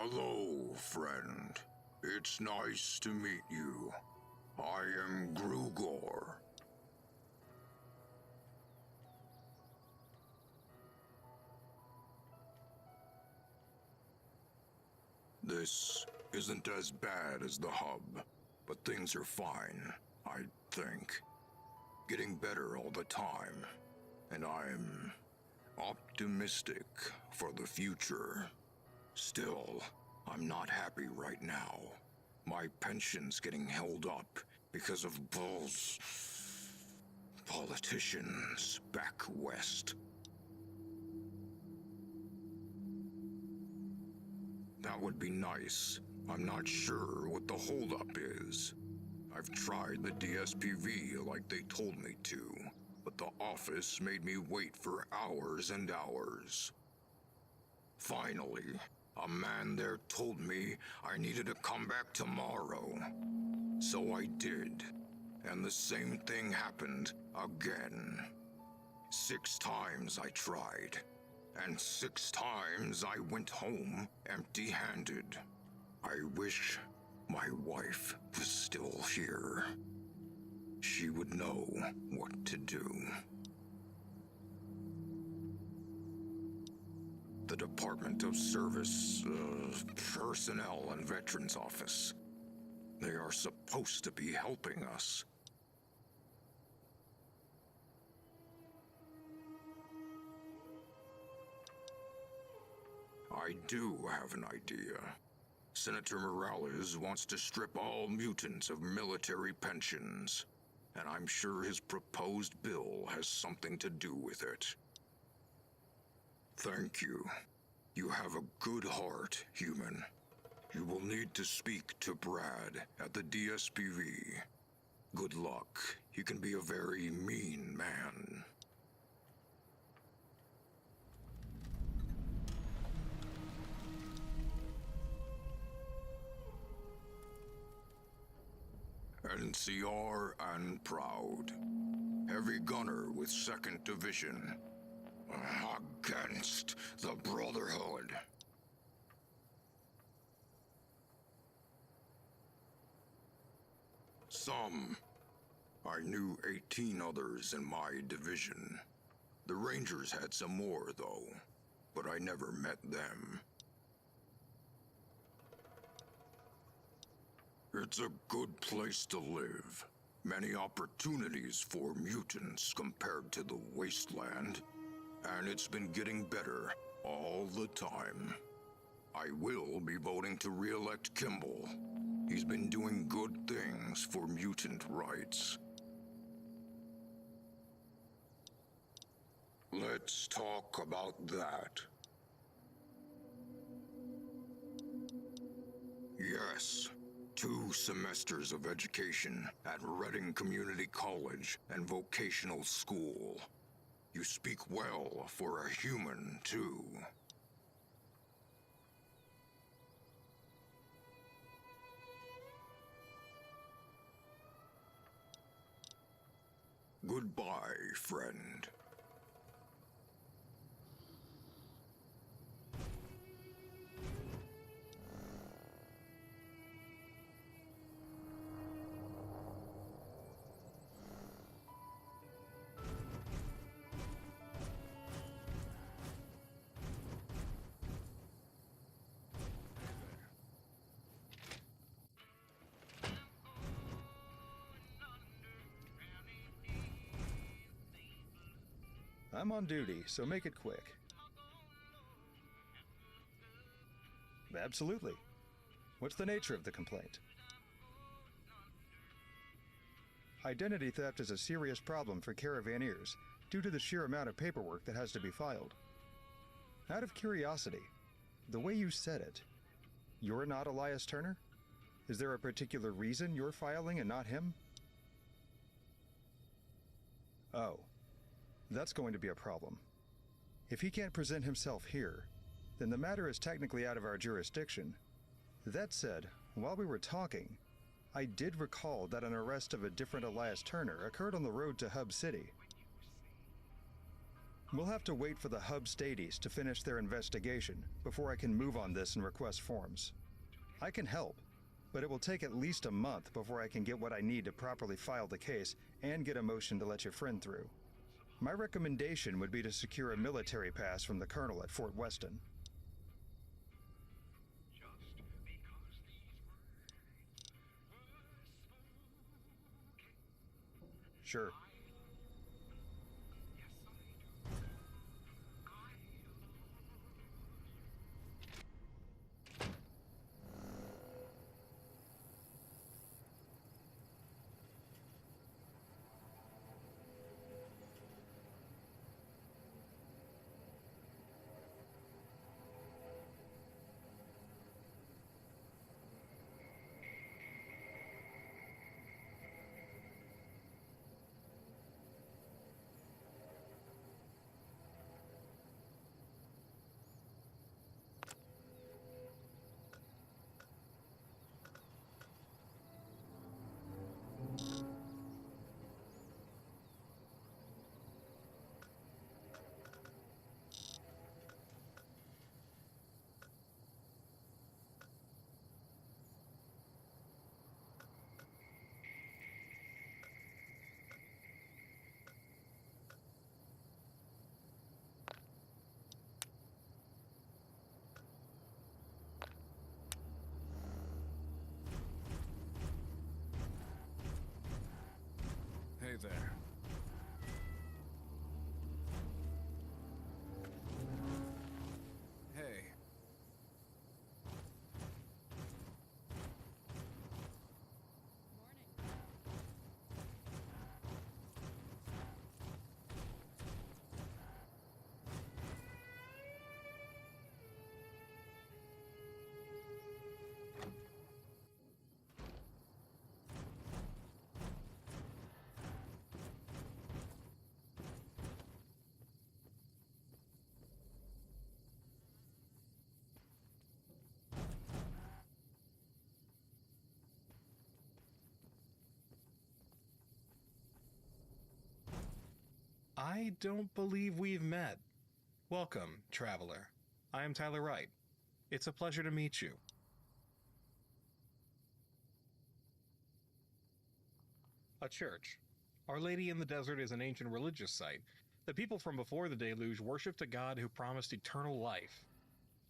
Hello, friend. It's nice to meet you. I am Grugor. This isn't as bad as the hub, but things are fine, I think. Getting better all the time, and I'm optimistic for the future. Still, I'm not happy right now. My pension's getting held up because of politicians back west. That would be nice. I'm not sure what the holdup is. I've tried the DSPV like they told me to, but the office made me wait for hours and hours. Finally, a man there told me I needed to come back tomorrow. So I did, and the same thing happened again. 6 times I tried, and 6 times I went home empty-handed. I wish my wife was still here. She would know what to do. The Department of Service, Personnel and Veterans Office. They are supposed to be helping us. I do have an idea. Senator Morales wants to strip all mutants of military pensions, and I'm sure his proposed bill has something to do with it. Thank you. You have a good heart, human. You will need to speak to Brad at the DSPV. Good luck. He can be a very mean man. NCR and proud. Heavy gunner with 2nd Division. Against the Brotherhood. Some. I knew 18 others in my division. The Rangers had some more, though, but I never met them. It's a good place to live. Many opportunities for mutants compared to the Wasteland. And it's been getting better all the time. I will be voting to re-elect Kimball. He's been doing good things for mutant rights. Let's talk about that. Yes. 2 semesters of education at Reading Community College and Vocational School. You speak well for a human, too. Goodbye, friend. I'm on duty, so make it quick. Absolutely. What's the nature of the complaint? Identity theft is a serious problem for Caravaneers due to the sheer amount of paperwork that has to be filed. Out of curiosity, the way you said it, you're not Elias Turner? Is there a particular reason you're filing and not him? Oh. That's going to be a problem. If he can't present himself here, then the matter is technically out of our jurisdiction. That said, while we were talking, I did recall that an arrest of a different Elias Turner occurred on the road to Hub City. We'll have to wait for the hub stadies to finish their investigation before I can move on this and request forms. I can help, but it will take at least a month before I can get what I need to properly file the case and get a motion to let your friend through. My recommendation would be to secure a military pass from the colonel at Fort Weston. Sure. Hey there. Hey. I don't believe we've met. Welcome, traveler. I am Tyler Wright. It's a pleasure to meet you. A church. Our Lady in the Desert is an ancient religious site. The people from before the deluge worshipped a god who promised eternal life.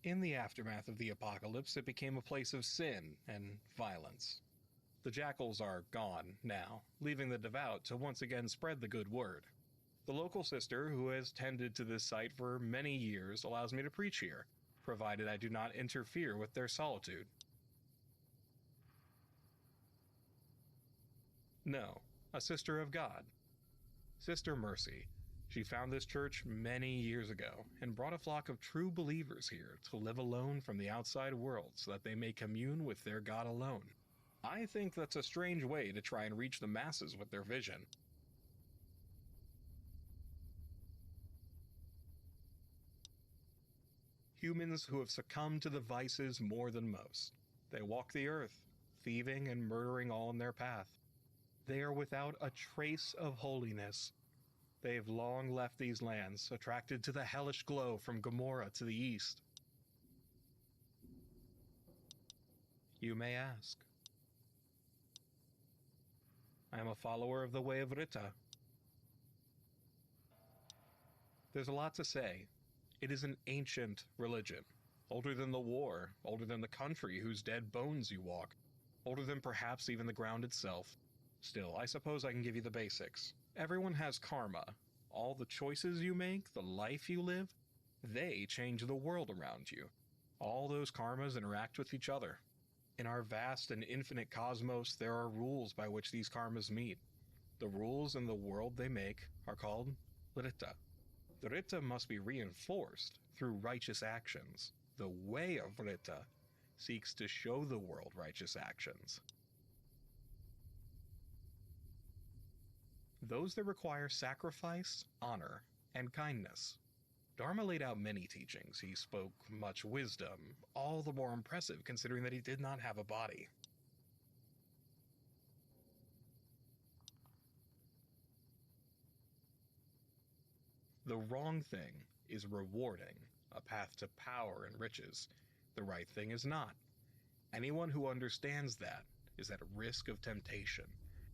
In the aftermath of the apocalypse, it became a place of sin and violence. The jackals are gone now, leaving the devout to once again spread the good word. The local sister, who has tended to this site for many years, allows me to preach here, provided I do not interfere with their solitude. No, a sister of God. Sister Mercy. She found this church many years ago and brought a flock of true believers here to live alone from the outside world so that they may commune with their God alone. I think that's a strange way to try and reach the masses with their vision. Humans who have succumbed to the vices more than most. They walk the earth, thieving and murdering all in their path. They are without a trace of holiness. They have long left these lands, attracted to the hellish glow from Gomorrah to the east. You may ask. I am a follower of the way of Rita. There's a lot to say. It is an ancient religion, older than the war, older than the country whose dead bones you walk, older than perhaps even the ground itself. Still, I suppose I can give you the basics. Everyone has karma. All the choices you make, the life you live, they change the world around you. All those karmas interact with each other. In our vast and infinite cosmos, there are rules by which these karmas meet. The rules in the world they make are called Rita. The Rita must be reinforced through righteous actions. The way of Rita seeks to show the world righteous actions. Those that require sacrifice, honor, and kindness. Dharma laid out many teachings. He spoke much wisdom, all the more impressive considering that he did not have a body. The wrong thing is rewarding, a path to power and riches. The right thing is not. Anyone who understands that is at risk of temptation,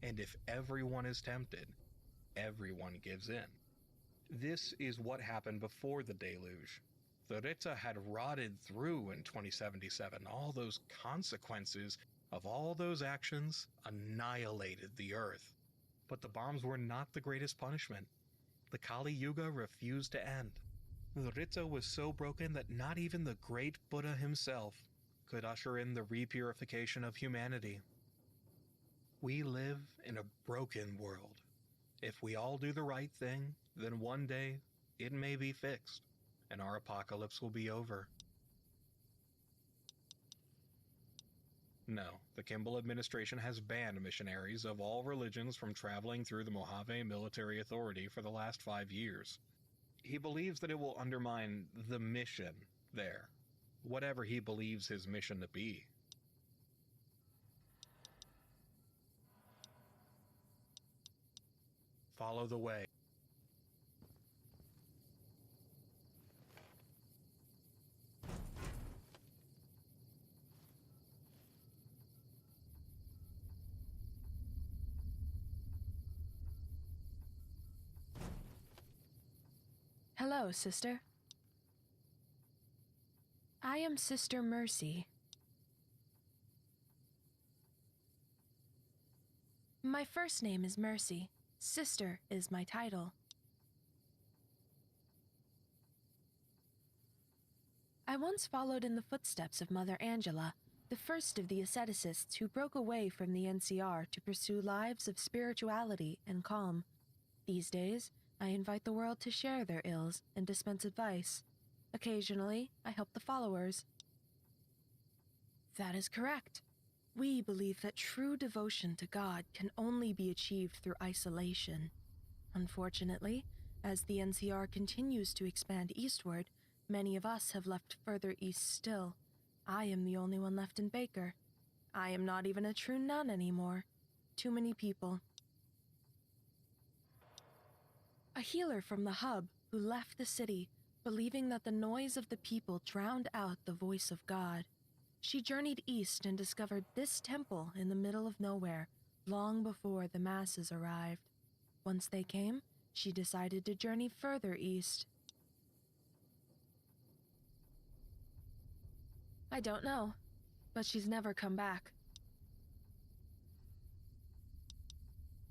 and if everyone is tempted, everyone gives in. This is what happened before the deluge. The Rita had rotted through in 2077. All those consequences of all those actions annihilated the Earth. But the bombs were not the greatest punishment. The Kali Yuga refused to end. The Rita was so broken that not even the great Buddha himself could usher in the repurification of humanity. We live in a broken world. If we all do the right thing, then one day it may be fixed, and our apocalypse will be over. No, the Kimball administration has banned missionaries of all religions from traveling through the Mojave Military Authority for the last 5 years. He believes that it will undermine the mission there, whatever he believes his mission to be. Follow the way. Hello, sister. I am Sister Mercy. My first name is Mercy. Sister is my title. I once followed in the footsteps of Mother Angela, the first of the asceticists who broke away from the NCR to pursue lives of spirituality and calm. These days, I invite the world to share their ills and dispense advice. Occasionally, I help the followers. That is correct. We believe that true devotion to God can only be achieved through isolation. Unfortunately, as the NCR continues to expand eastward, many of us have left further east still. I am the only one left in Baker. I am not even a true nun anymore. Too many people. A healer from the hub who left the city, believing that the noise of the people drowned out the voice of God. She journeyed east and discovered this temple in the middle of nowhere, long before the masses arrived. Once they came, she decided to journey further east. I don't know, but she's never come back.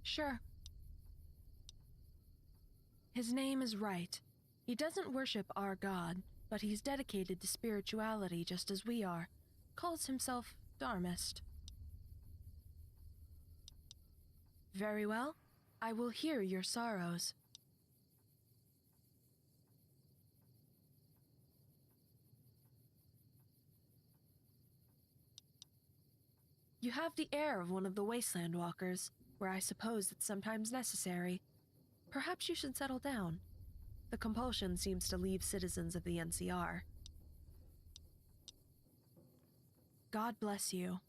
Sure. His name is Right. He doesn't worship our God, but he's dedicated to spirituality just as we are. Calls himself Dharmist. Very well. I will hear your sorrows. You have the air of one of the Wasteland walkers, where I suppose it's sometimes necessary. Perhaps you should settle down. The compulsion seems to leave citizens of the NCR. God bless you.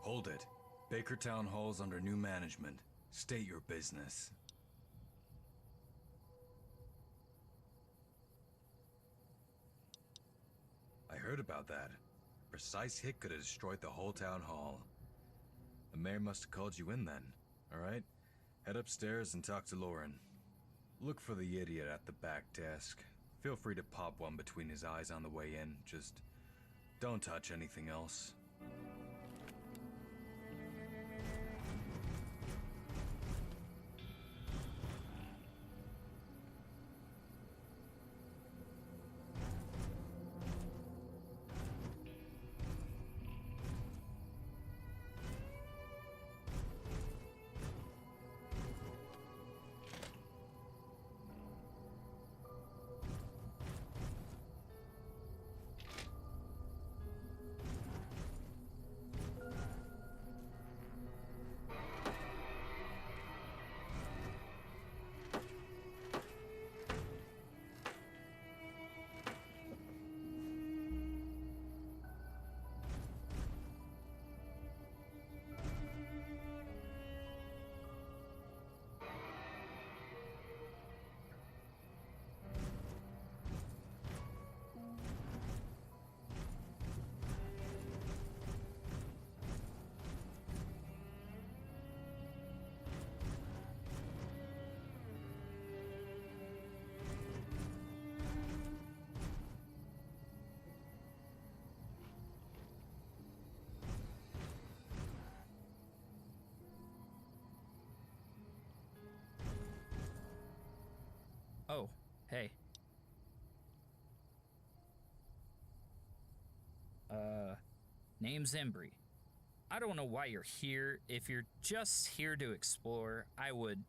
Hold it. Baker Town Hall's under new management. State your business. I heard about that. Precise hit could have destroyed the whole town hall. The mayor must have called you in then, alright? Head upstairs and talk to Lauren. Look for the idiot at the back desk. Feel free to pop one between his eyes on the way in. Just Don't touch anything else. Oh, hey. Name's Embry. I don't know why you're here. If you're just here to explore, I would,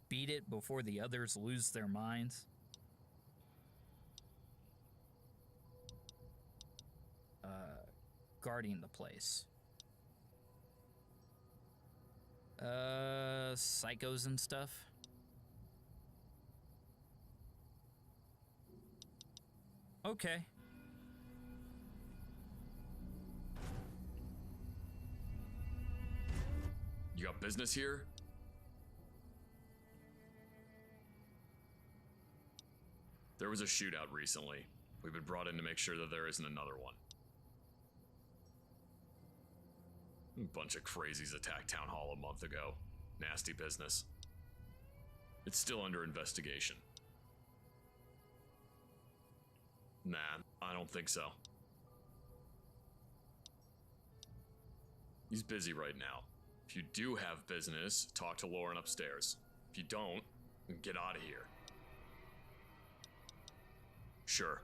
beat it before the others lose their minds. Guarding the place. Psychos and stuff. Okay. You got business here? There was a shootout recently. We've been brought in to make sure that there isn't another one. A bunch of crazies attacked Town Hall a month ago. Nasty business. It's still under investigation. Nah, I don't think so. He's busy right now. If you do have business, talk to Lauren upstairs. If you don't, then get out of here. Sure.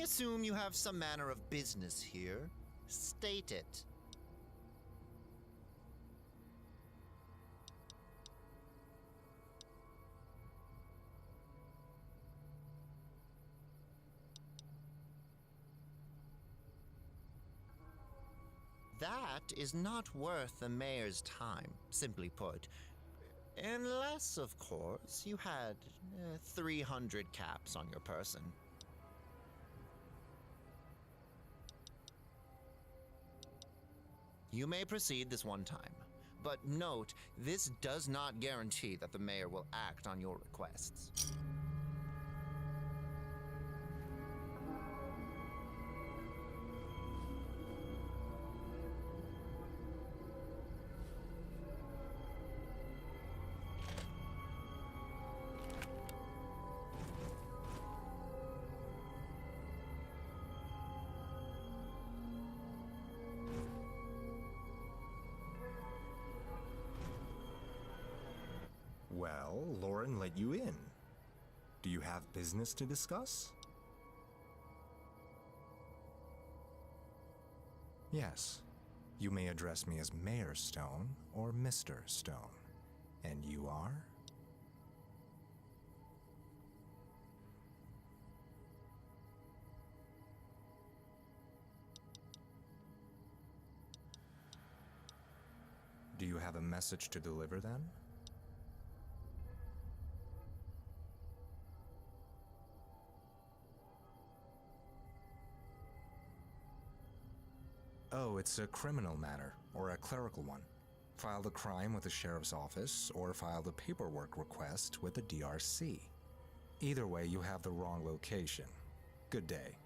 assume you have some manner of business here. State it. That is not worth the mayor's time, simply put. Unless, of course, you had 300 caps on your person. You may proceed this one time, but note, this does not guarantee that the mayor will act on your requests. Well, Lauren let you in. Do you have business to discuss? Yes. You may address me as Mayor Stone or Mr. Stone. And you are? Do you have a message to deliver then? Oh, it's a criminal matter, or a clerical one. File the crime with the sheriff's office, or file the paperwork request with the DRC. Either way, you have the wrong location. Good day.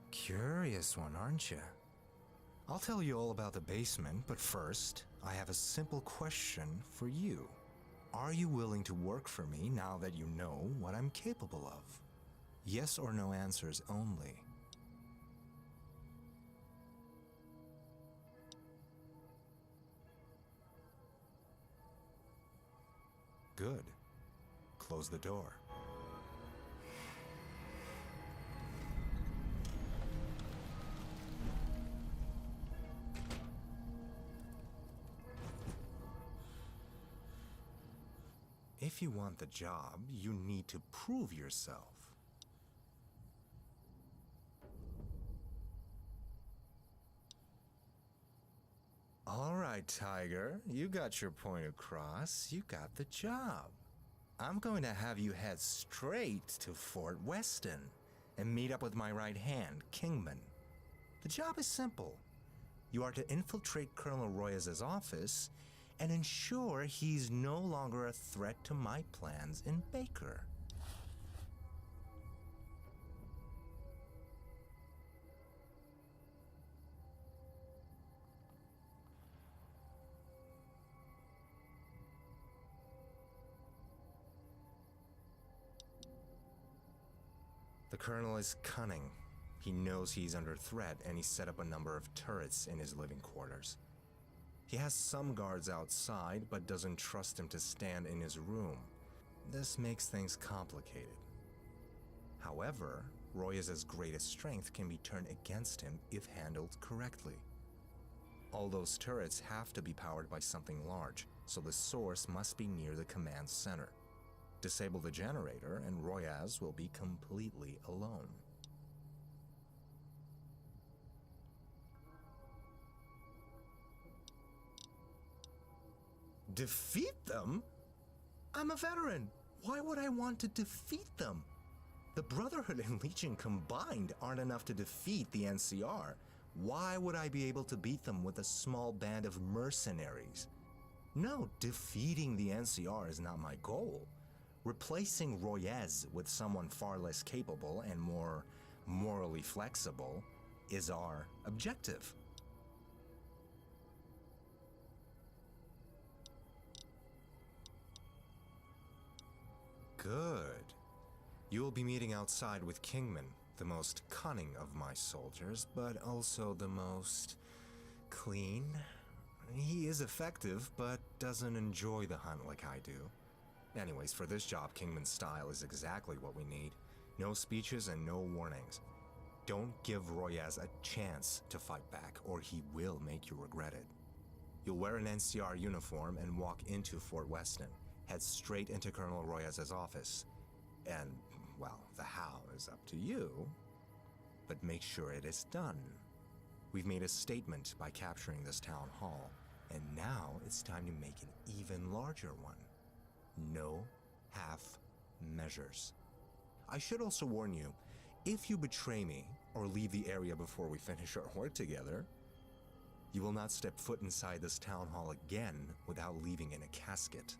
Curious one, aren't you? I'll tell you all about the basement, but first, I have a simple question for you. Are you willing to work for me now that you know what I'm capable of? Yes or no answers only. Good. Close the door. If you want the job, you need to prove yourself. All right, Tiger, you got your point across. You got the job. I'm going to have you head straight to Fort Weston and meet up with my right hand, Kingman. The job is simple. You are to infiltrate Colonel Royas' office and ensure he's no longer a threat to my plans in Baker. The Colonel is cunning. He knows he's under threat, and he set up a number of turrets in his living quarters. He has some guards outside, but doesn't trust him to stand in his room. This makes things complicated. However, Royas' greatest strength can be turned against him if handled correctly. All those turrets have to be powered by something large, so the source must be near the command center. Disable the generator, and Royas will be completely alone. Defeat them? I'm a veteran. Why would I want to defeat them? The Brotherhood and Legion combined aren't enough to defeat the NCR. Why would I be able to beat them with a small band of mercenaries? No, defeating the NCR is not my goal. Replacing Royas with someone far less capable and more morally flexible is our objective. Good. You will be meeting outside with Kingman, the most cunning of my soldiers, but also the most clean. He is effective, but doesn't enjoy the hunt like I do. Anyways, for this job, Kingman's style is exactly what we need. No speeches and no warnings. Don't give Royaz a chance to fight back, or he will make you regret it. You'll wear an NCR uniform and walk into Fort Weston. Head straight into Colonel Royaz's office. And, well, the how is up to you. But make sure it is done. We've made a statement by capturing this town hall, and now it's time to make an even larger one. No half measures. I should also warn you, if you betray me or leave the area before we finish our work together, you will not step foot inside this town hall again without leaving in a casket.